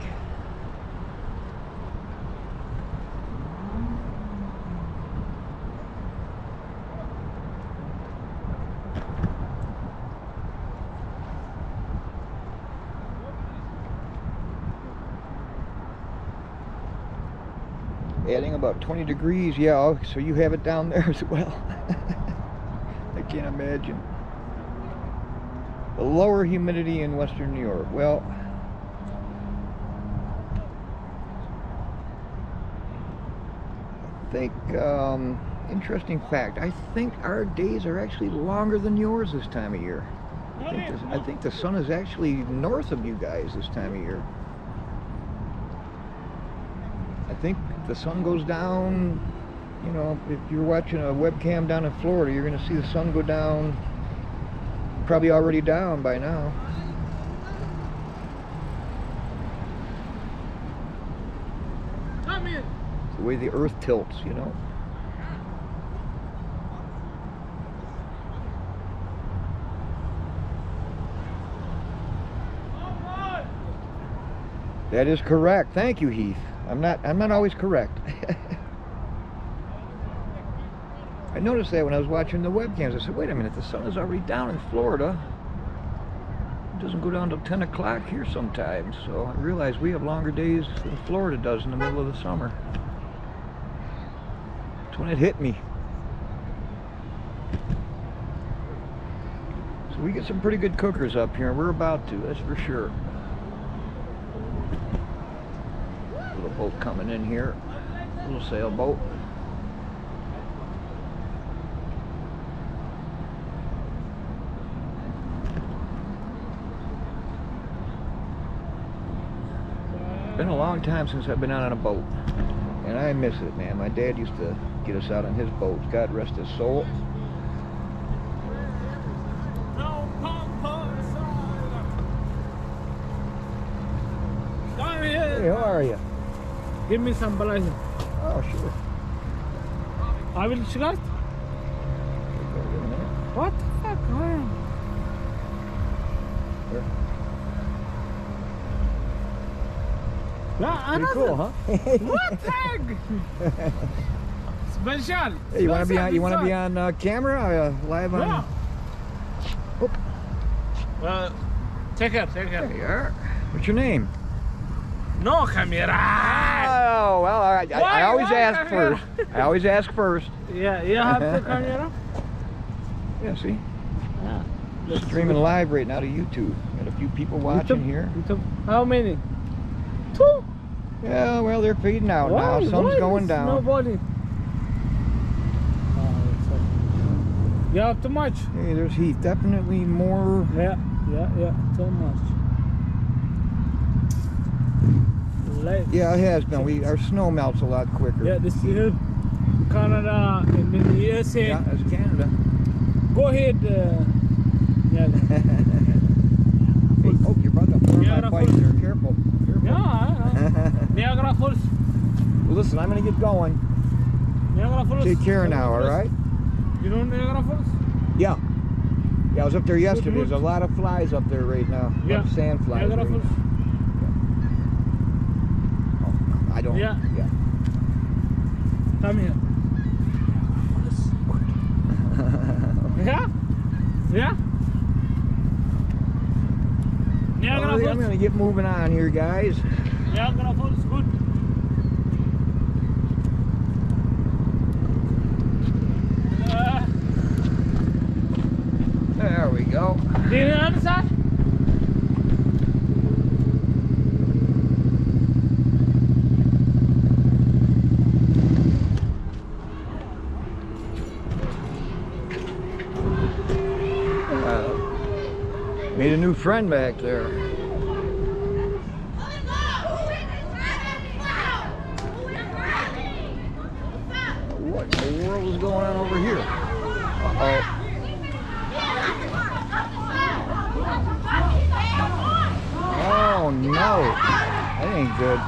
Adding about 20 degrees, yeah, oh, so you have it down there as well. I can't imagine. The lower humidity in western New York. Well, I think, interesting fact, I think our days are actually longer than yours this time of year. I think the sun is actually north of you guys this time of year. I think the sun goes down, you know, if you're watching a webcam down in Florida, you're going to see the sun go down, probably already down by now. Come in. It's the way the earth tilts, you know. That is correct. Thank you, Heath. I'm not always correct. I noticed that when I was watching the webcams. I said, wait a minute, the sun is already down in Florida. It doesn't go down till 10 o'clock here sometimes. So I realized we have longer days than Florida does in the middle of the summer. That's when it hit me. So we get some pretty good cookers up here, and we're about to, that's for sure. Little boat coming in here, little sailboat. Been a long time since I've been out on a boat, and I miss it, man. My dad used to get us out on his boat. God rest his soul. Hey, how are you? Give me some balance. Oh, sure. I will start. What the fuck? Here. Yeah, Pretty cool, huh? What tag? Special. Hey, you want to be on camera? Live on? Yeah. Oh. Take care. There you are. What's your name? No camera. Oh, well, I always ask camera? first. I always ask first. Yeah, you have the camera. Yeah, see? Yeah. Streaming live right now to YouTube. Got a few people watching here. YouTube. How many? 2. Yeah, well, they're fading out now. Sun's going down. Nobody. You have too much. Hey, there's Heath. Definitely more. Yeah, too much. Late. Yeah, it has been. Our snow melts a lot quicker. Yeah, this is Canada and then USA. Yeah, that's Canada. Go ahead. Yeah. Hey, oh, you're about to pour my bike there. Careful. Yeah. Niagara Falls. Well, listen, I'm going to get going. Niagara Falls. Take care now, all right? You know Niagara Falls? Yeah. Yeah, I was up there yesterday. There's a lot of flies up there right now. Yeah. A lot of sand flies. Niagara Falls. I don't. Yeah. Yeah. Come here. Yeah? Yeah? Niagara Well, Falls. I'm going to get moving on here, guys. Niagara Falls, good. There we go. Do you understand? friend back there. What in the world is going on over here? Uh-oh. Oh no, that ain't good.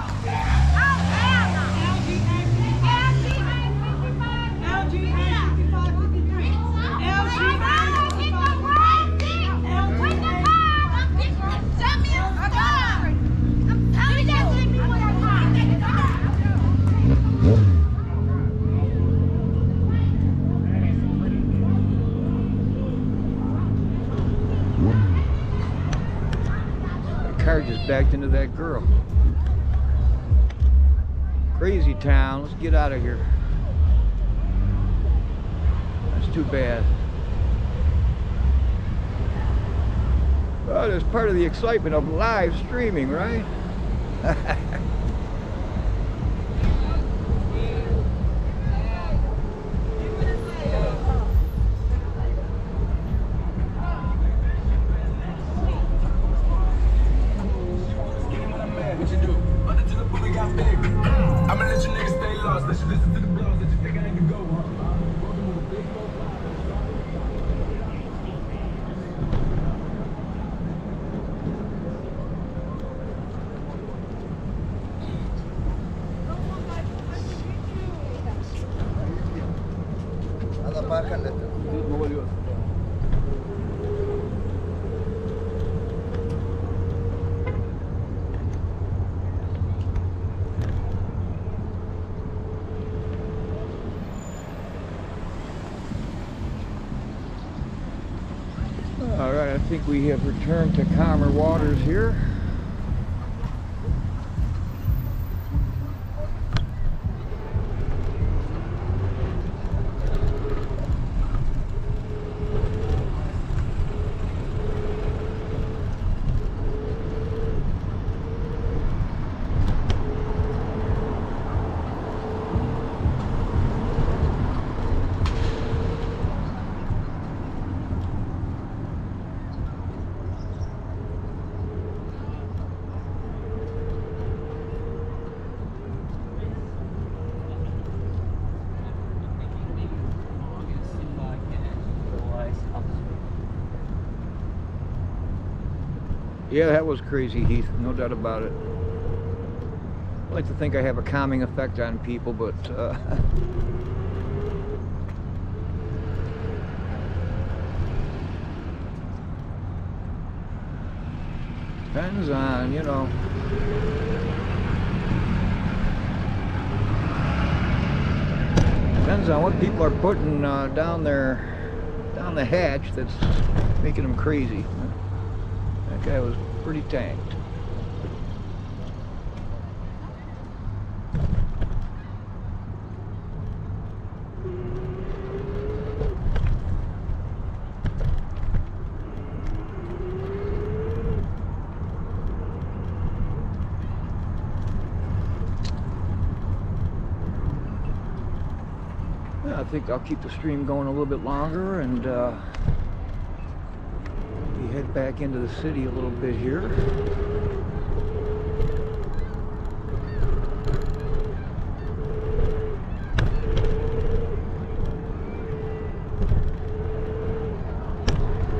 Car just backed into that girl. Crazy town. Let's get out of here. That's too bad. Well, it's part of the excitement of live streaming, right? I'ma let you niggas stay lost. Let you listen to the blogs. Let you think I can go. Alright, I think we have returned to calmer waters here. Yeah, that was crazy, Heath, no doubt about it. I like to think I have a calming effect on people, but depends on, you know. Depends on what people are putting down the hatch that's making them crazy. That guy was pretty tanked. Yeah, I think I'll keep the stream going a little bit longer and head back into the city a little bit here.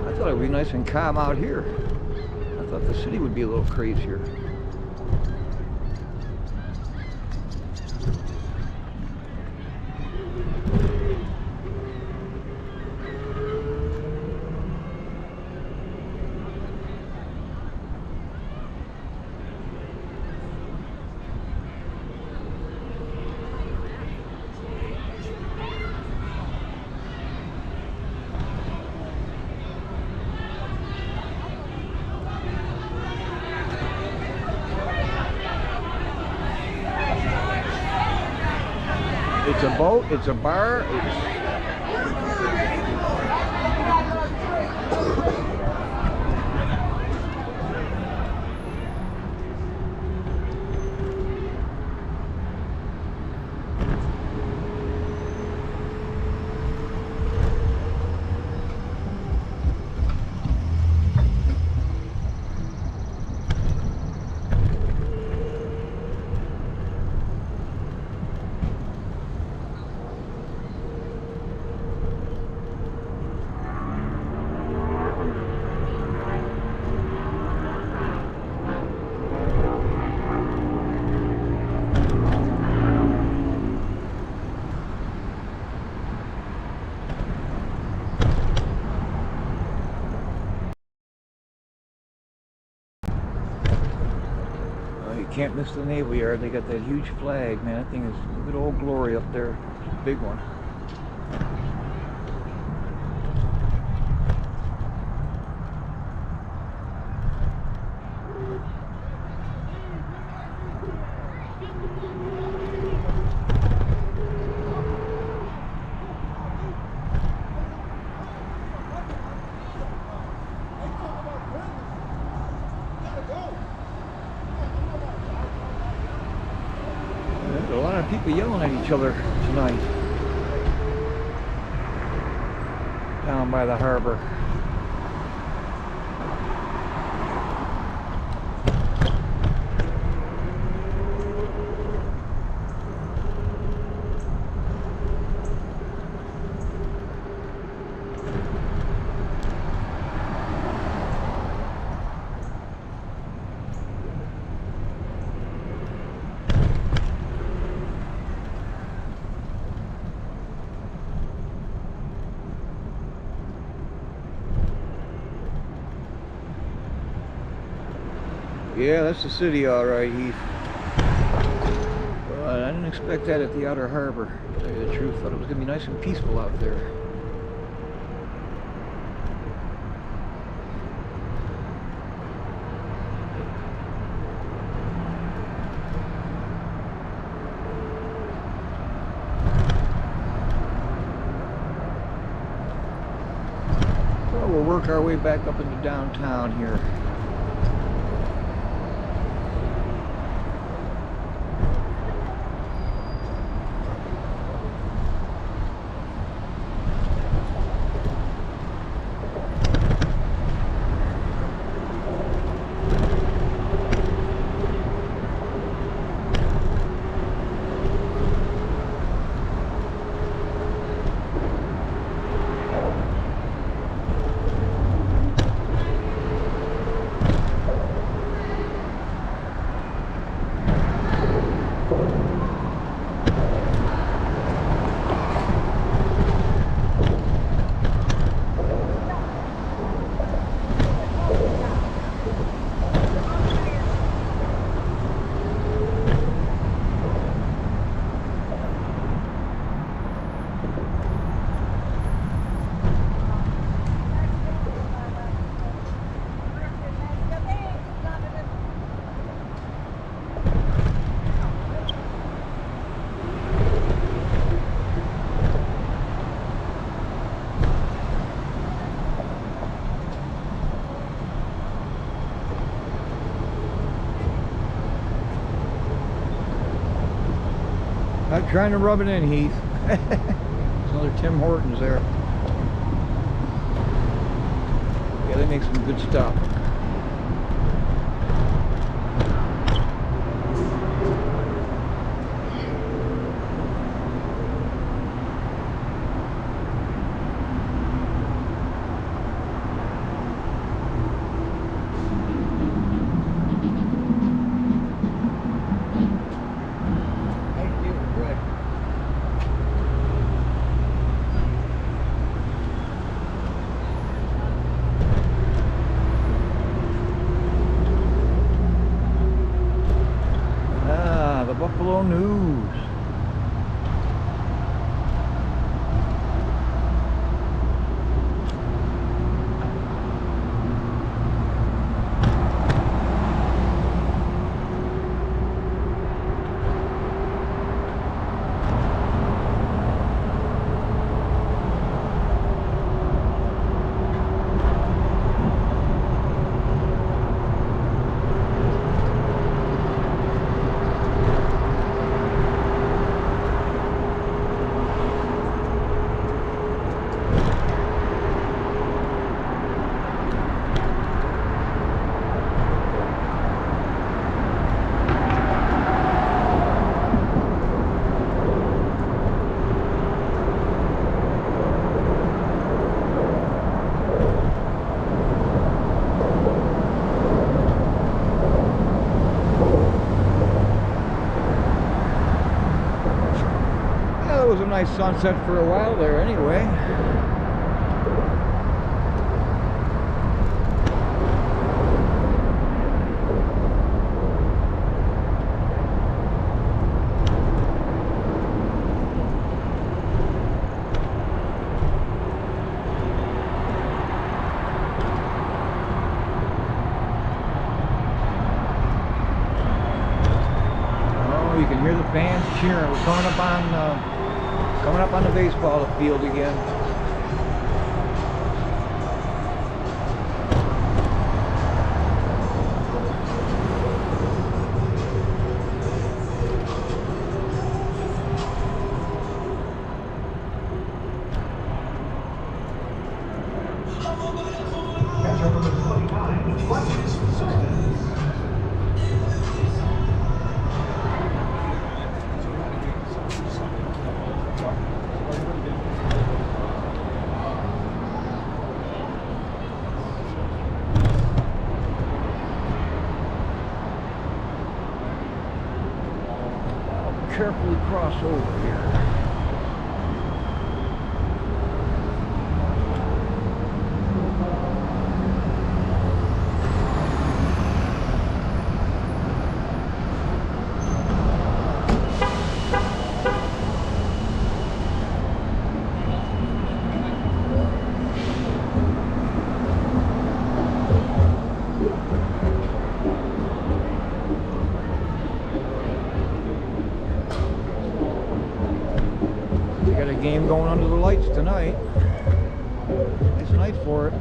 I thought it would be nice and calm out here. I thought the city would be a little crazier. It's a boat, it's a bar, You can't miss the Naval Yard. They got that huge flag, man. That thing is a good old glory up there. It's a big one. There's a lot of people yelling at each other tonight down by the harbor. Yeah, that's the city, all right, Heath. But I didn't expect that at the outer harbor, to tell you the truth. Thought it was going to be nice and peaceful out there. Well, we'll work our way back up into downtown here. I'm trying to rub it in, Heath. There's another Tim Hortons there. Yeah, they make some good stuff. Buffalo News. It was a nice sunset for a while there anyway. Oh, you can hear the fans cheering. We're coming up on the baseball field again. Carefully cross over here. Got a game going under the lights tonight. Nice night for it.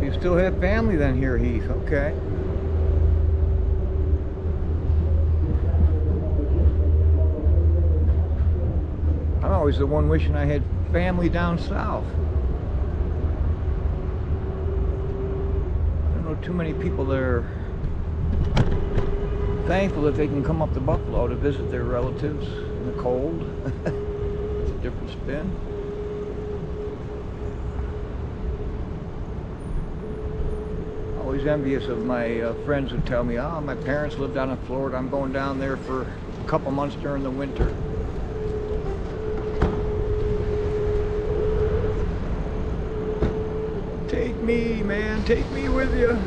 You still have family then here, Heath. Okay. I'm always the one wishing I had family down south. I don't know too many people that are thankful that they can come up to Buffalo to visit their relatives in the cold. It's a different spin. Always envious of my friends who tell me, oh, my parents live down in Florida, I'm going down there for a couple months during the winter. Take me, man, take me with you.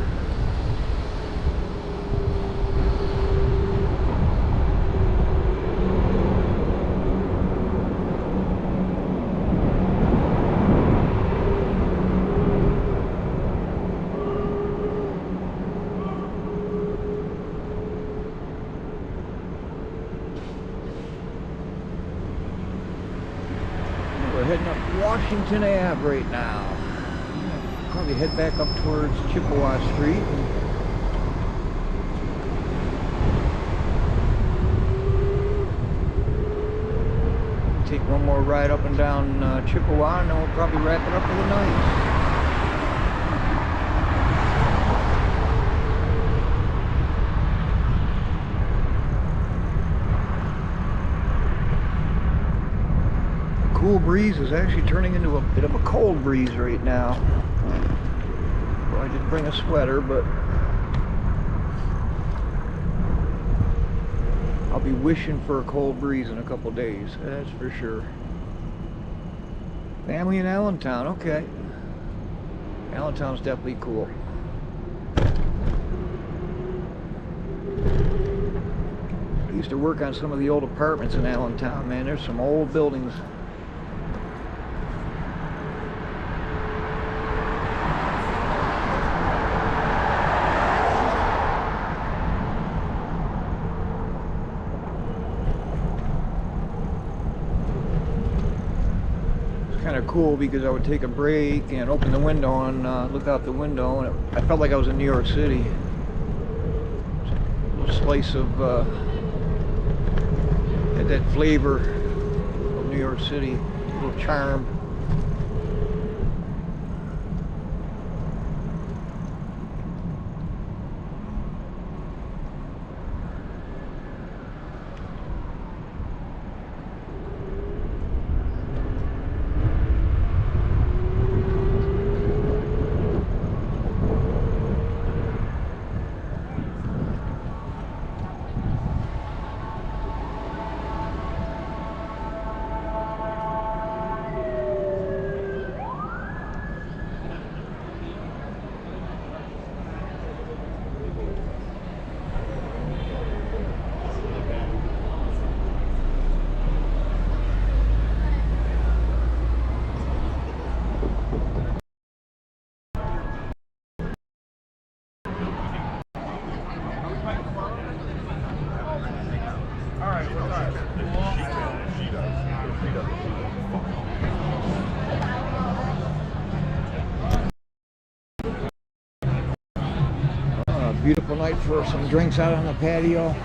We're heading up Washington Ave right now. Probably head back up towards Chippewa Street. Take one more ride up and down Chippewa, and then we'll probably wrap it up for the night. Cool breeze is actually turning into a bit of a cold breeze right now. Well, I did bring a sweater, but I'll be wishing for a cold breeze in a couple days, that's for sure. Family in Allentown, okay. Allentown's definitely cool. I used to work on some of the old apartments in Allentown, man. There's some old buildings. of cool because I would take a break and open the window and look out the window, and I felt like I was in New York City. A little slice of had that flavor of New York City, a little charm. Beautiful night for some drinks out on the patio.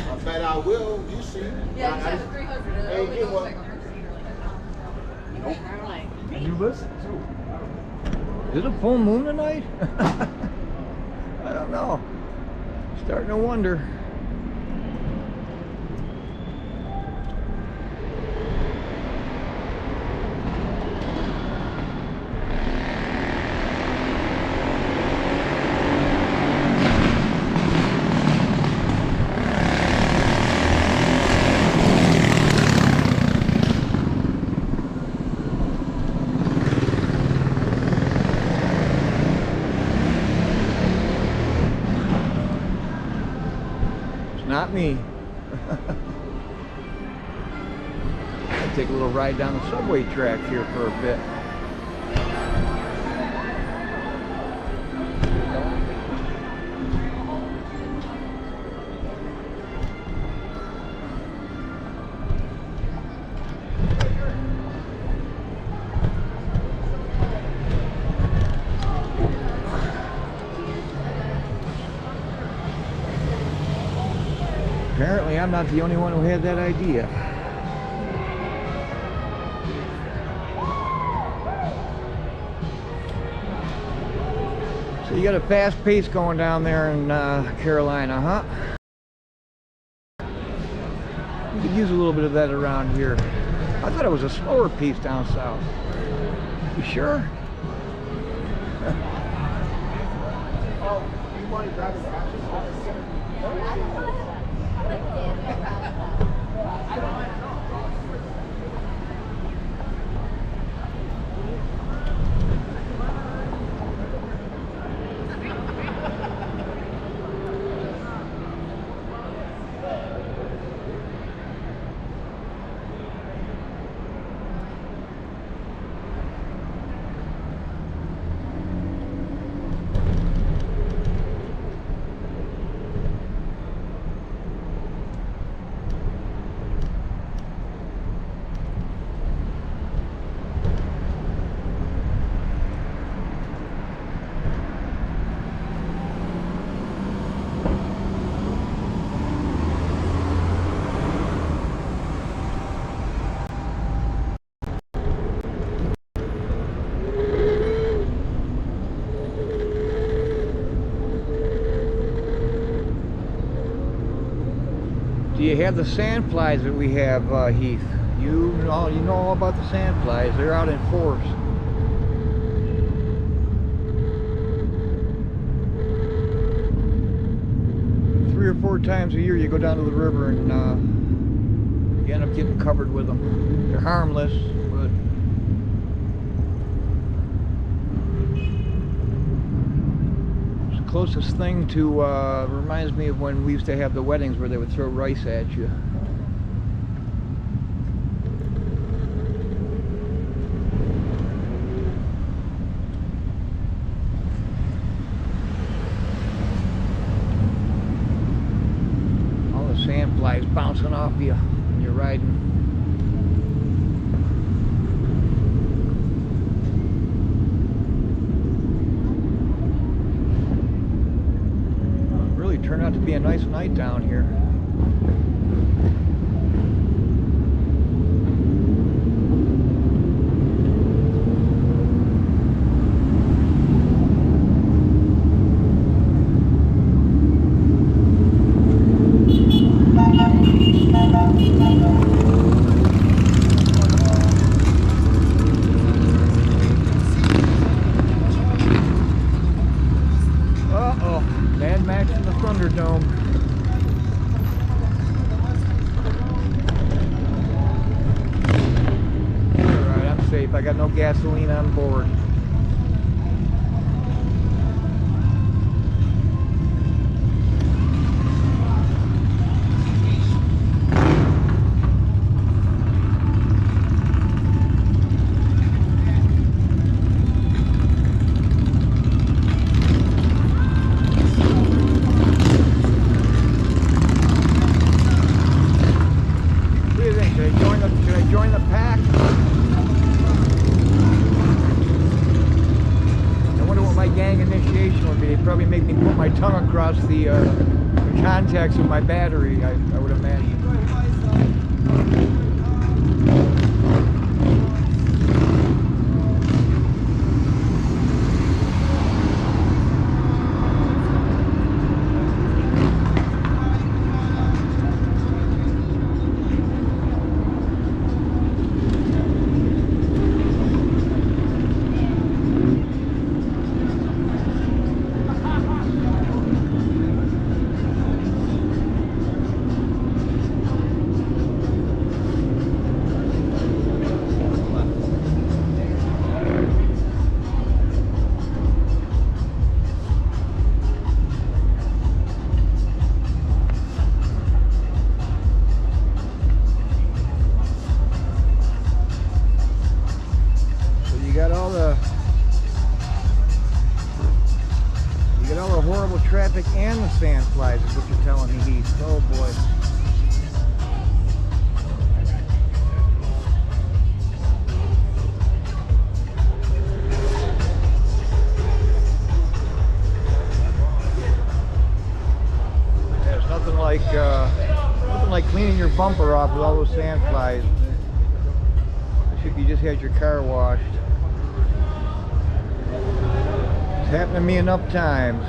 I bet I will. You see. Yeah, you have 300. Hey, get one. And you listen too. Is it a full moon tonight? I don't know. Starting to wonder. Not me. I'll take a little ride down the subway track here for a bit. Apparently, I'm not the only one who had that idea. So you got a fast pace going down there in Carolina, huh? You could use a little bit of that around here. I thought it was a slower pace down south. You sure? you have the sand flies that we have, Heath? You know all about the sand flies. They're out in force. 3 or 4 times a year you go down to the river and you end up getting covered with them. They're harmless, but it's the closest thing to, reminds me of when we used to have the weddings where they would throw rice at you. Sand flies bouncing off you when you're riding. It really turned out to be a nice night down here. I got no gasoline on board. What do you think? Should I join the pack? My gang initiation would be, they'd probably make me put my tongue across the contacts of my battery, I would imagine. You got all the horrible traffic and the sand flies is what you're telling me, Heath. Oh boy. Yeah, it's nothing like cleaning your bumper off with all those sand flies. Especially if you just had your car washed. It's happened to me enough times.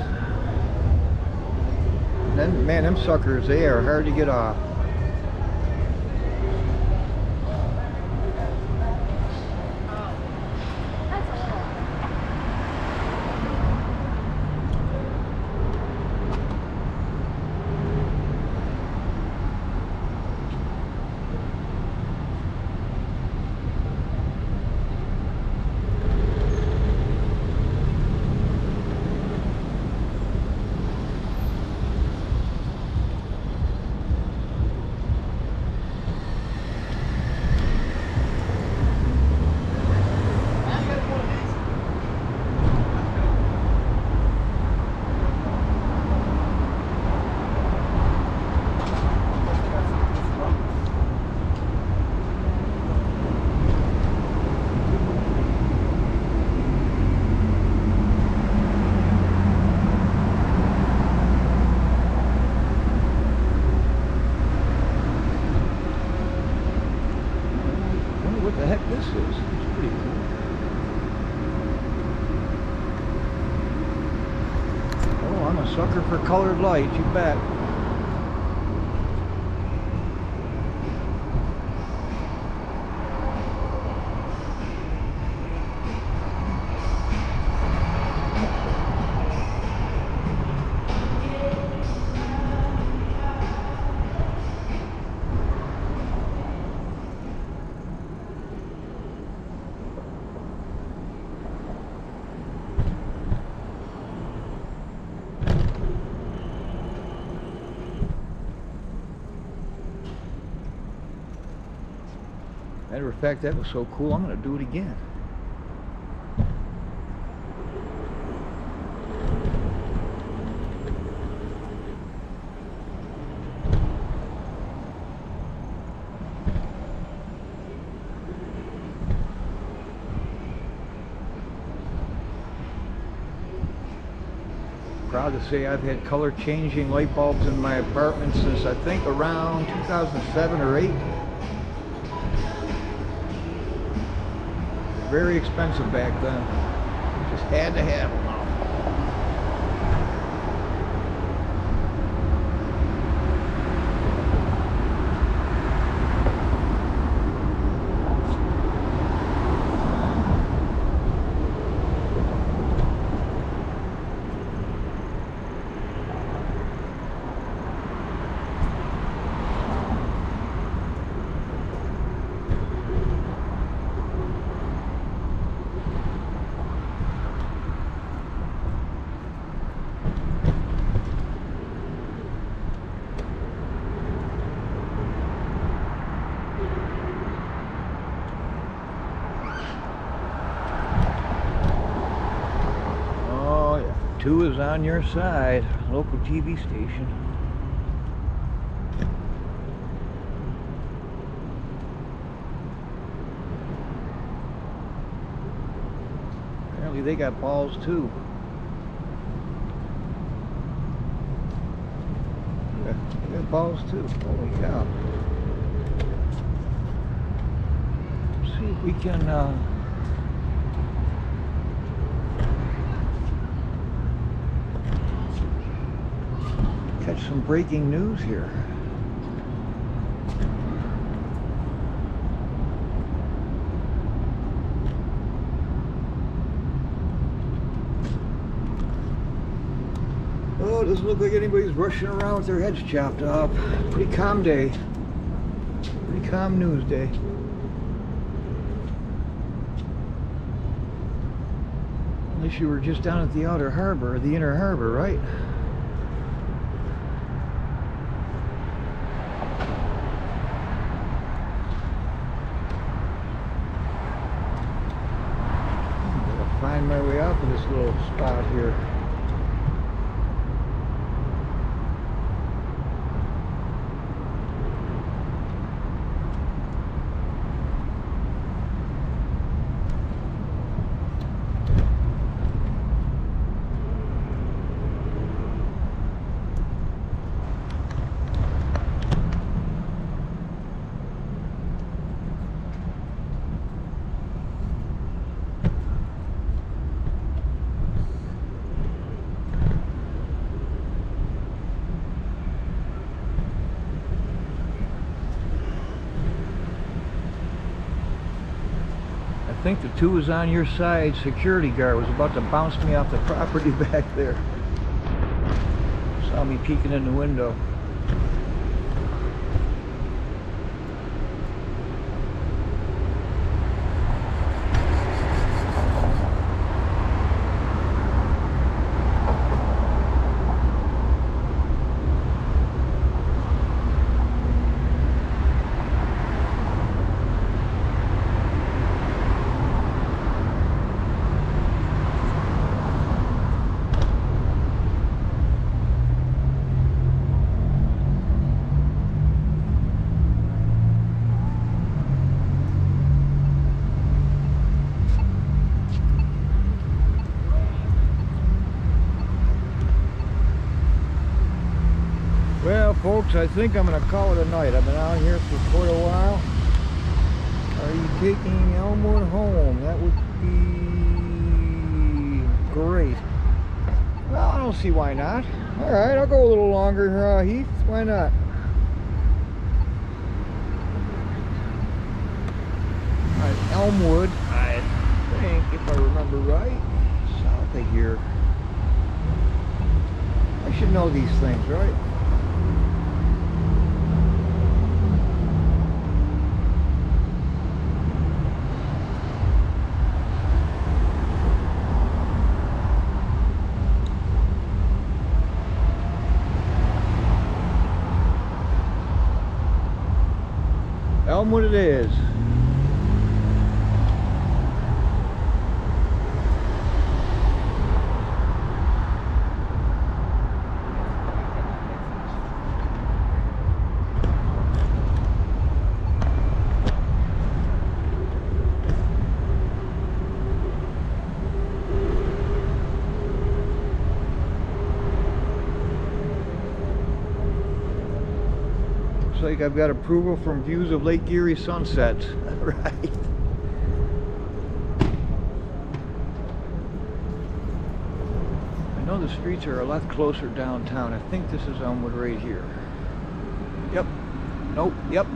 Then, man, them suckers, they are hard to get off. This is. It's pretty cool. Oh, I'm a sucker for colored lights, you bet. Matter of fact, that was so cool, I'm going to do it again. Proud to say I've had color changing light bulbs in my apartment since I think around 2007 or 8. Very expensive back then. Just had to have them. Two is on your side, local TV station. Apparently they got balls too. Yeah, they got balls too. Holy cow. Let's see if we can catch some breaking news here. Oh, it doesn't look like anybody's rushing around with their heads chopped off. Pretty calm day. Pretty calm news day. Unless you were just down at the outer harbor, or the inner harbor, right? Find my way out to this little spot here. I think the two is on your side security guard was about to bounce me off the property back there. Saw me peeking in the window. Well, folks, I think I'm going to call it a night. I've been out here for quite a while. Are you taking Elmwood home? That would be great. Well, I don't see why not. All right, I'll go a little longer, Heath. Why not? All right, Elmwood, I think, if I remember right, south of here. I should know these things, right? Elmwood it is. Looks like I've got approval from views of Lake Erie sunsets. Right. I know the streets are a lot closer downtown. I think this is Elmwood right here. Yep. Nope. Yep.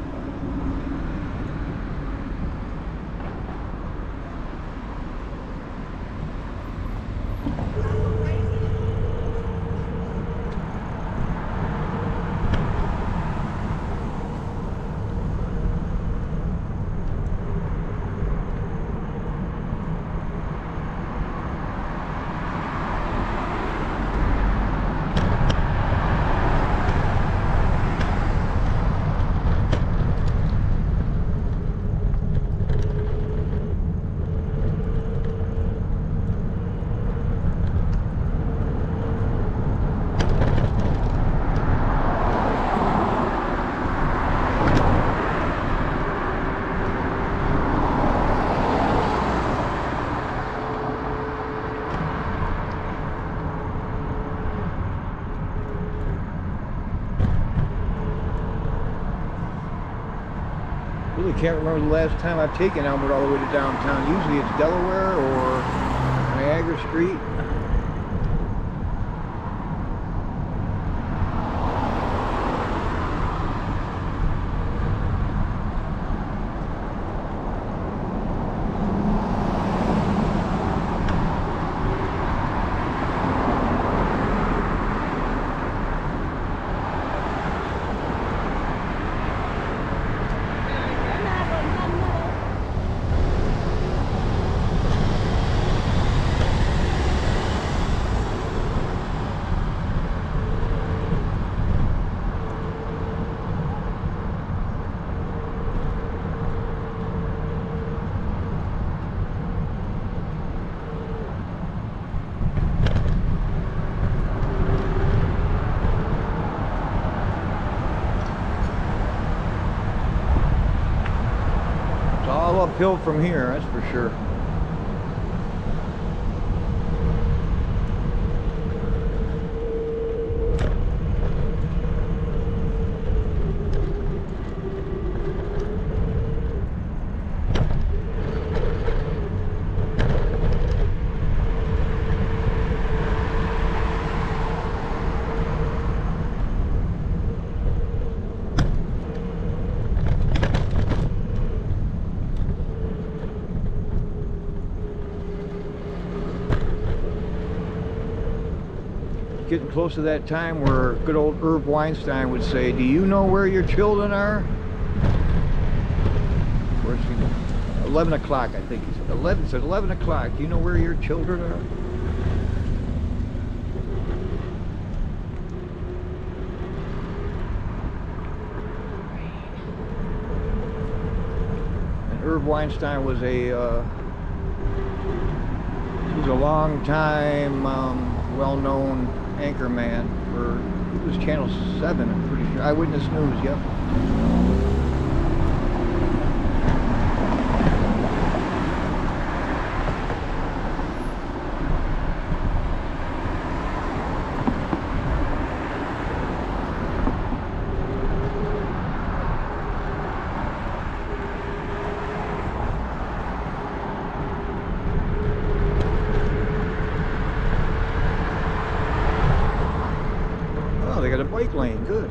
Really can't remember the last time I've taken Elmwood all the way to downtown. Usually it's Delaware or Niagara Street. All uphill from here, that's for sure. Getting close to that time where good old Irv Weinstein would say, "Do you know where your children are?" Where's he? 11 o'clock, I think he said. 11, said 11 o'clock. Do you know where your children are? And Irv Weinstein was he was a long time well-known anchorman for, it was Channel 7, I'm pretty sure. Eyewitness News, yep. They got a bike lane, good.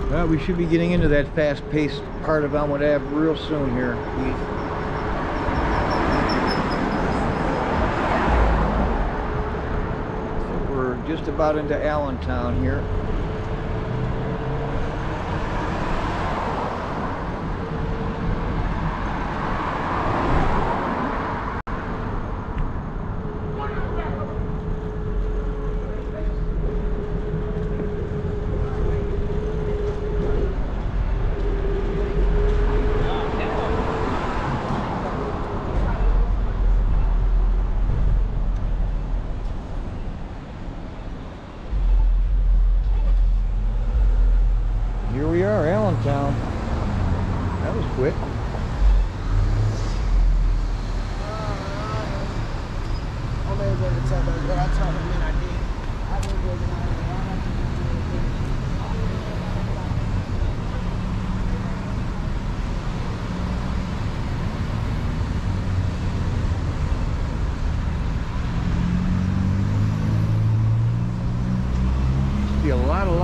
Well, we should be getting into that fast-paced part of Elmwood Ave real soon here, Keith. I think we're just about into Allentown here.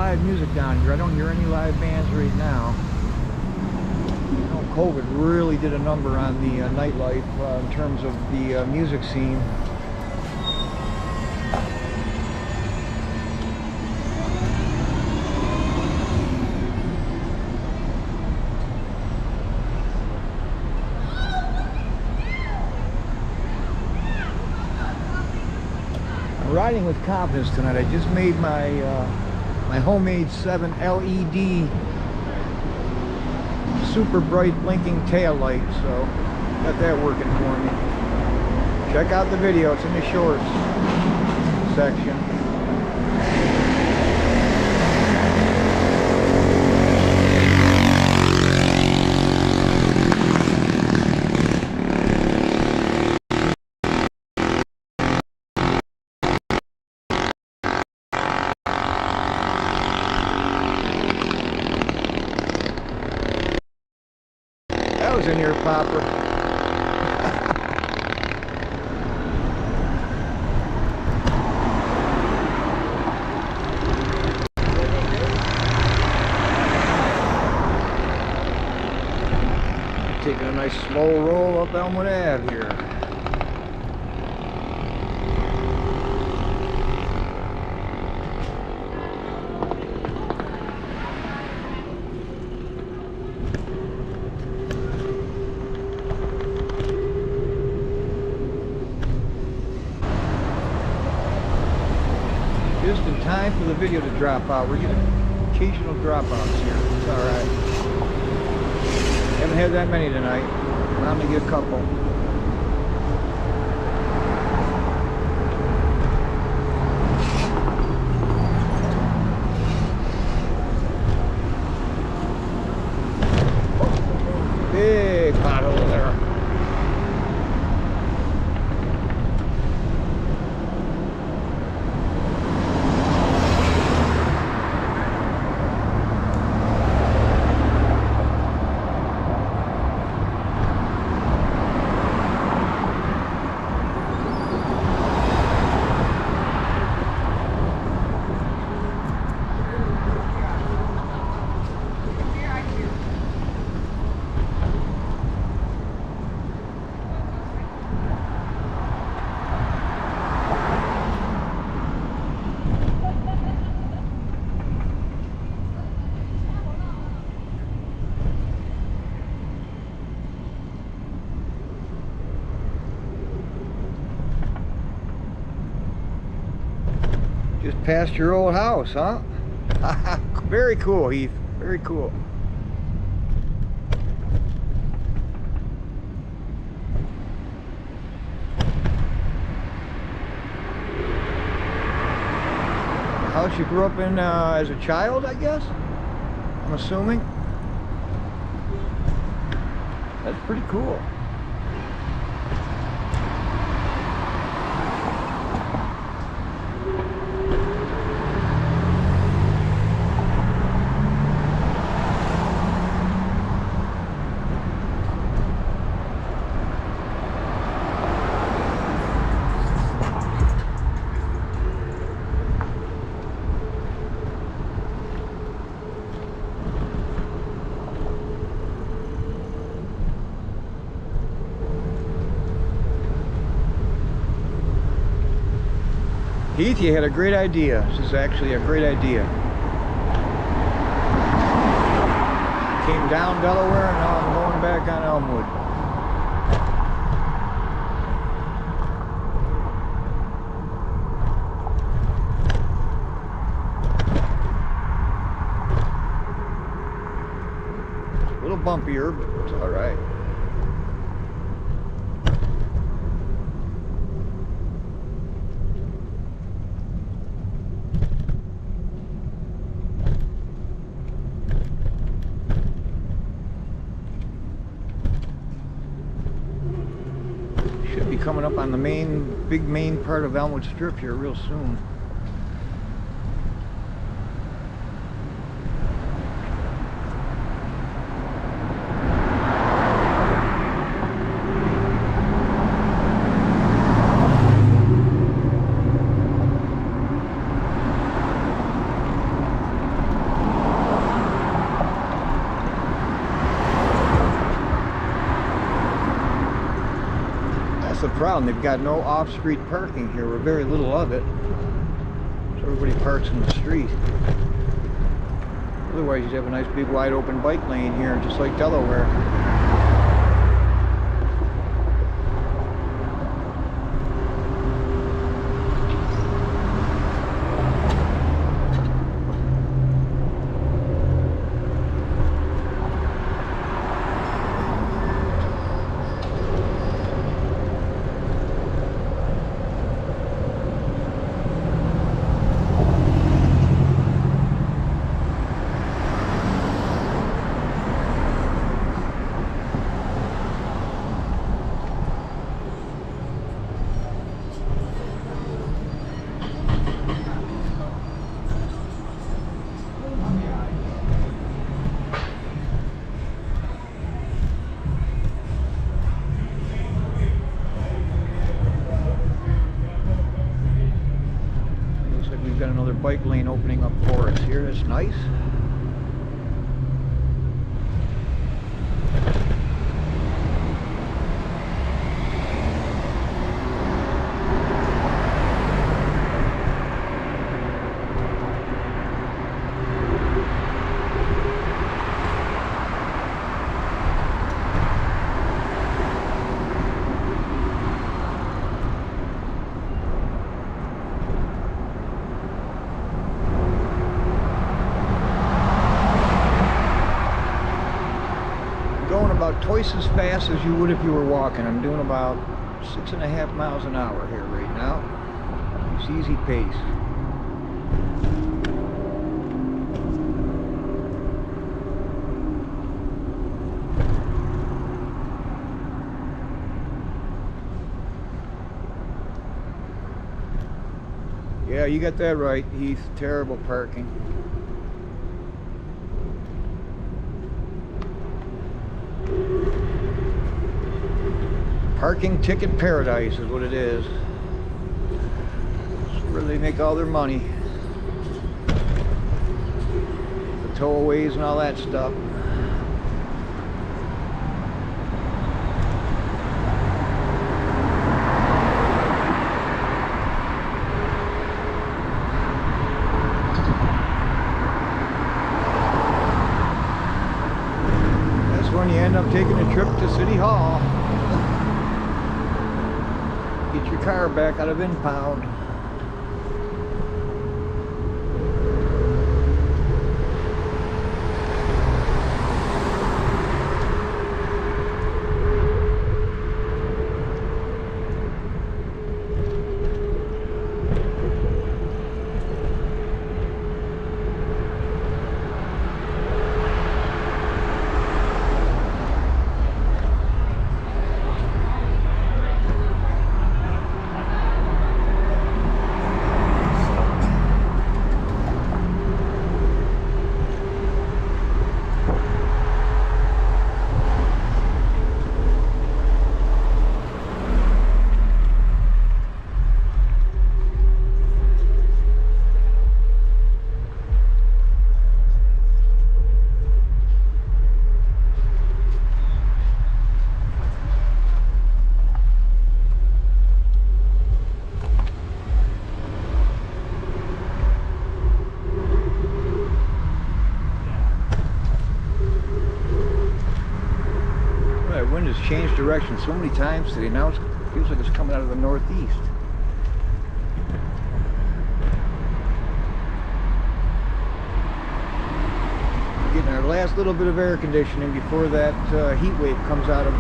live music down here. I don't hear any live bands right now. You know, COVID really did a number on the nightlife in terms of the music scene. Riding with confidence tonight. I just made my my homemade 7 LED super bright blinking tail light, so got that working for me. Check out the video, it's in the shorts section. That was an ear popper. Taking a nice slow roll up Elmwood Ave here. Just in time for the video to drop out. We're getting occasional dropouts here. It's alright. Haven't had that many tonight. Bound to get a couple. Big pothole there. Just past your old house, huh? Very cool, Heath. Very cool. House you grew up in as a child, I guess? I'm assuming. That's pretty cool. Heath, you had a great idea. This is actually a great idea. Came down Delaware and now I'm going back on Elmwood. A little bumpier, but it's all right. Should be coming up on the big main part of Elmwood Strip here real soon. that's the problem. They've got no off-street parking here, or very little of it. So everybody parks in the street. Otherwise, you'd have a nice big wide open bike lane here, just like Delaware. Got another bike lane opening up for us here. That's nice. About twice as fast as you would if you were walking. I'm doing about 6.5 miles an hour here right now. It's easy pace. Yeah, you got that right, Heath. Terrible parking. Parking ticket paradise is what it is. It's where they make all their money. The towaways and all that stuff. That's when you end up taking a trip to City Hall. Get your car back out of impound. Wind has changed direction so many times today. Now it feels like it's coming out of the northeast. We're getting our last little bit of air conditioning before that heat wave comes out of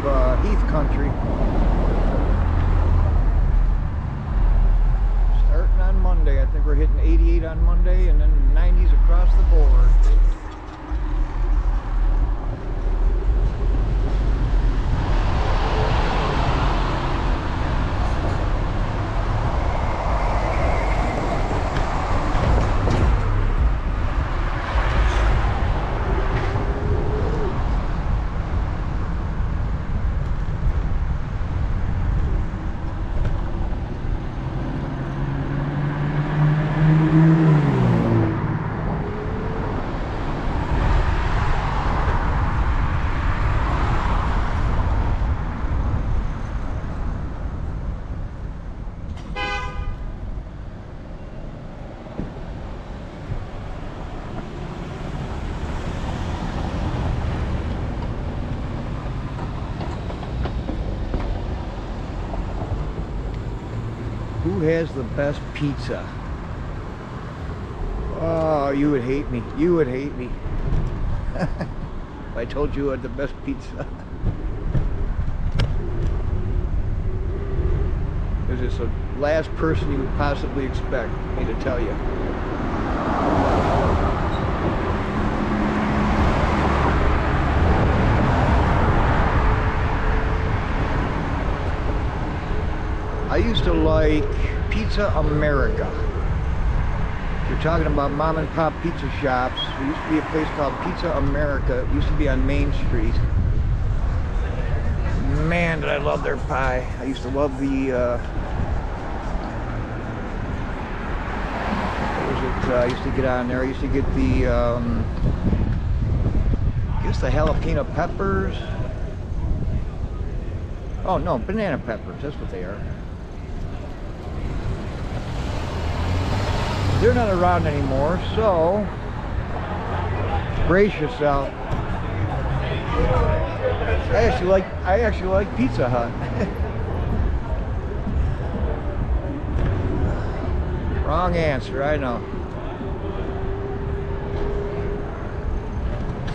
Heath country. Starting on Monday, I think we're hitting 88 on Monday and then 90s across the board. Who has the best pizza? Oh, you would hate me. You would hate me. If I told you who had the best pizza. This is the last person you would possibly expect me to tell you. I used to like Pizza America. If you're talking about mom and pop pizza shops, there used to be a place called Pizza America. It used to be on Main Street. Man, did I love their pie. I used to love the, what was it I used to get on there? I used to get the, I guess the jalapeno peppers. Oh no, banana peppers, that's what they are. They're not around anymore, so brace yourself. I actually like Pizza Hut. Wrong answer, I know.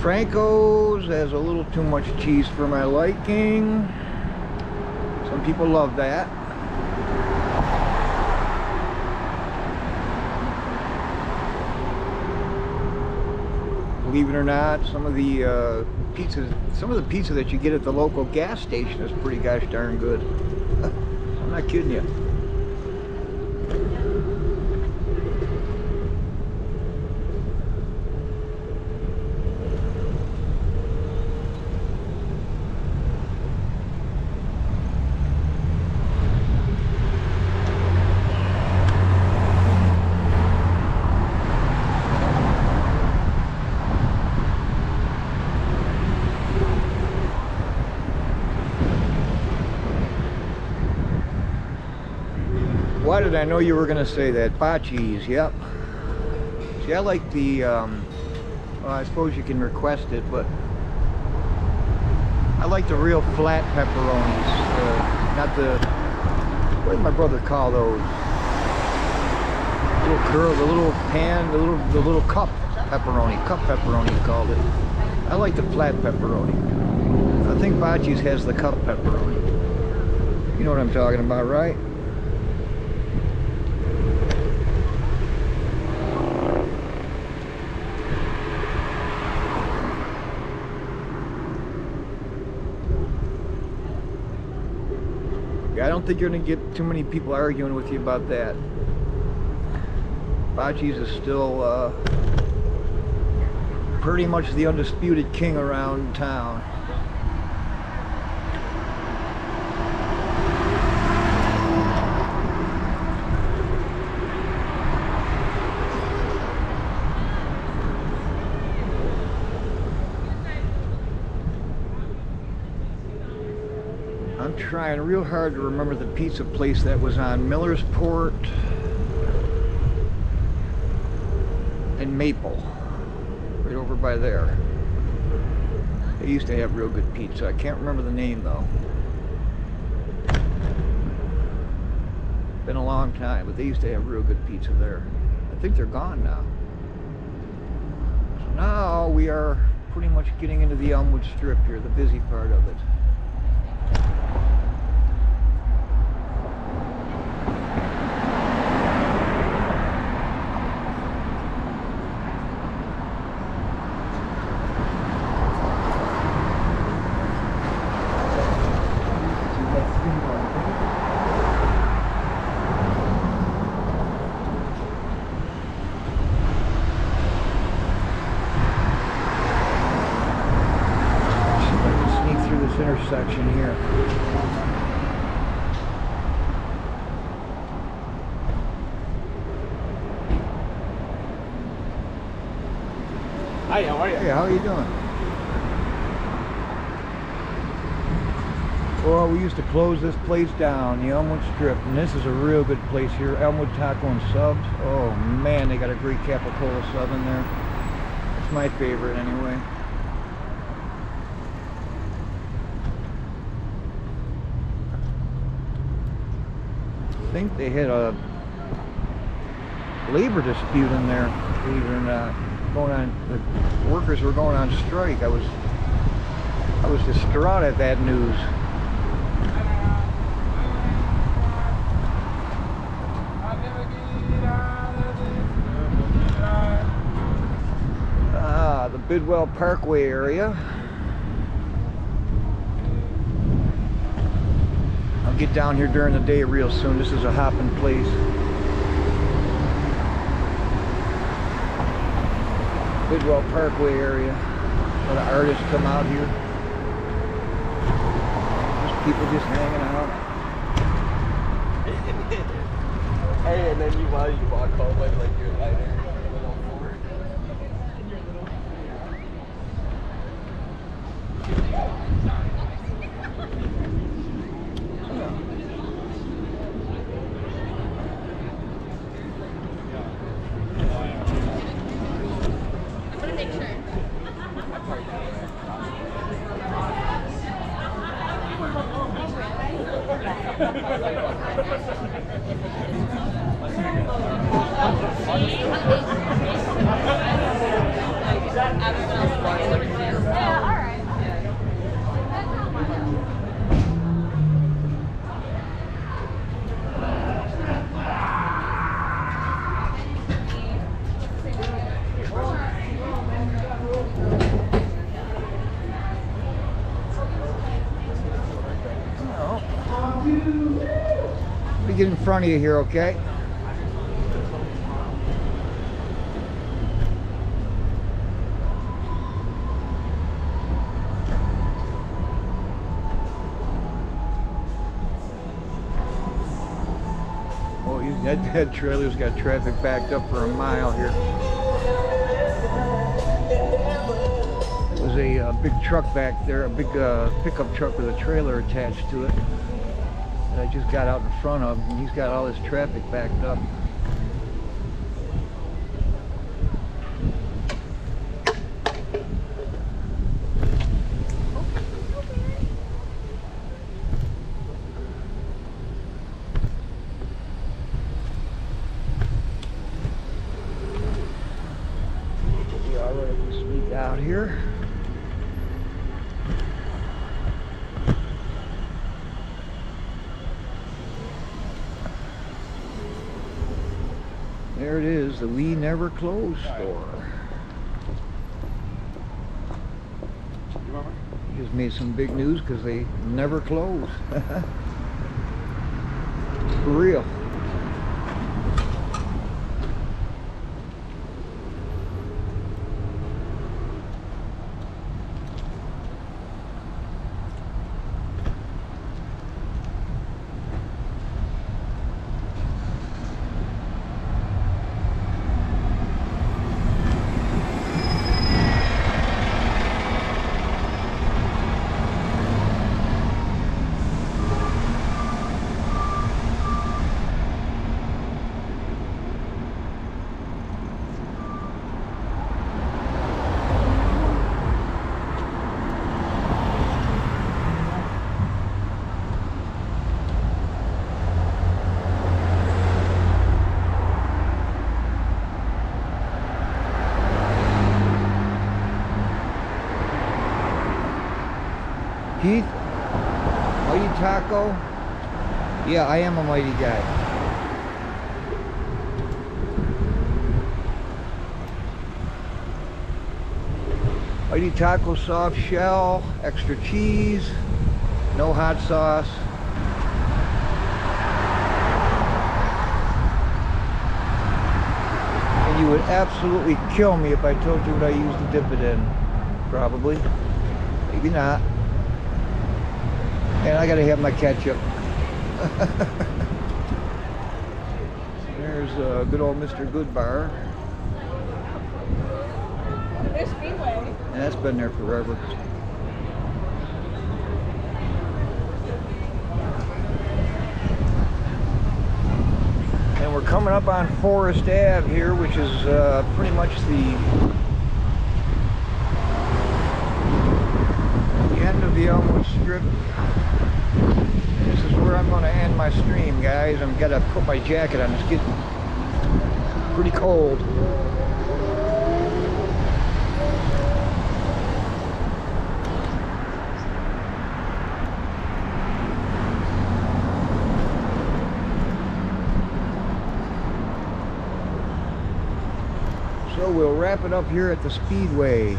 Franco's has a little too much cheese for my liking. Some people love that. Believe it or not, some of the pizza that you get at the local gas station is pretty gosh darn good. I'm not kidding you. Why did I know you were going to say that? Bocce's, yep. See, I like the, well, I suppose you can request it, but I like the real flat pepperonis. Not the, what did my brother call those? Little curl, the little pan, the little cup pepperoni. Cup pepperoni he called it. I like the flat pepperoni. I think Bocce's has the cup pepperoni. You know what I'm talking about, right? I don't think you're going to get too many people arguing with you about that. Bocce's is still pretty much the undisputed king around town. I'm trying real hard to remember the pizza place that was on Millersport and Maple, right over by there. They used to have real good pizza. I can't remember the name though. Been a long time, but they used to have real good pizza there. I think they're gone now. So now we are pretty much getting into the Elmwood Strip here, the busy part of it. Intersection here. Hi, how are you? Hey, how are you doing? Well, we used to close this place down, the Elmwood Strip, and this is a real good place here, Elmwood Taco and Subs. Oh man, they got a great capicola sub in there. It's my favorite anyway. think they had a labor dispute in there, believe it or not, going on. The workers were going on strike. I was distraught at that news. The Bidwell Parkway area. I'll get down here during the day real soon. This is a hopping place. Bidwell Parkway area. A lot of artists come out here. Just people just hanging out. Hey, and then while you walk home with like your lighter. Let me get in front of you here, okay? Oh, that trailer's got traffic backed up for a mile here. There's a big truck back there, a big pickup truck with a trailer attached to it that I just got out in front of, and he's got all this traffic backed up. Be all right if we sneak out here. There it is, the We Never Close store. Just made some big news because they never close. For real. Keith, Mighty Taco? Yeah, I am a Mighty guy. Mighty Taco soft shell, extra cheese, no hot sauce. And you would absolutely kill me if I told you what I used to dip it in. Probably. Maybe not. And I gotta have my ketchup. There's good old Mr. Goodbar. There's Speedway. And that's been there forever. And we're coming up on Forest Ave here, which is pretty much the end of the Elmwood Strip. This is where I'm going to end in my stream, guys. I'm gotta put my jacket on. It's getting pretty cold. So we'll wrap it up here at the Speedway.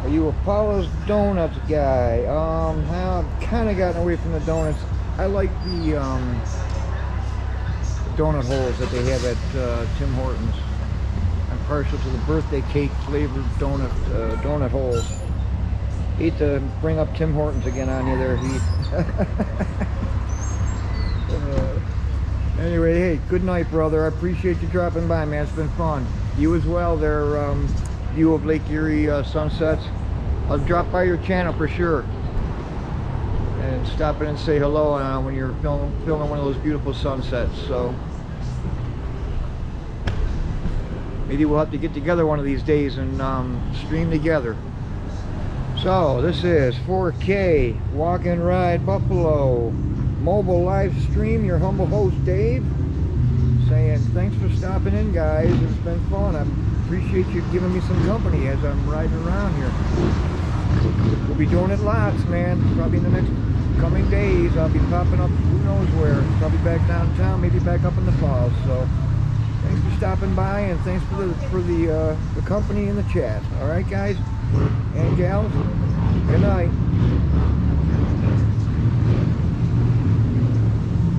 Are you a Paula's Donuts guy? I've kind of gotten away from the donuts. I like the donut holes that they have at Tim Hortons. I'm partial to the birthday cake flavored donut holes. Hate to bring up Tim Hortons again on you there, Heath. Anyway, hey, good night, brother. I appreciate you dropping by, man. It's been fun. You as well there, view of Lake Erie sunsets. I'll drop by your channel for sure and stop in and say hello when you're filming one of those beautiful sunsets. So maybe we'll have to get together one of these days and stream together. So this is 4K Walk and Ride Buffalo mobile live stream. Your humble host Dave saying thanks for stopping in, guys. It's been fun. I appreciate you giving me some company as I'm riding around here. We'll be doing it lots, man. Probably in the next coming days I'll be popping up who knows where. Probably back downtown, maybe back up in the falls. So thanks for stopping by, and thanks for the company in the chat. All right, guys and gals.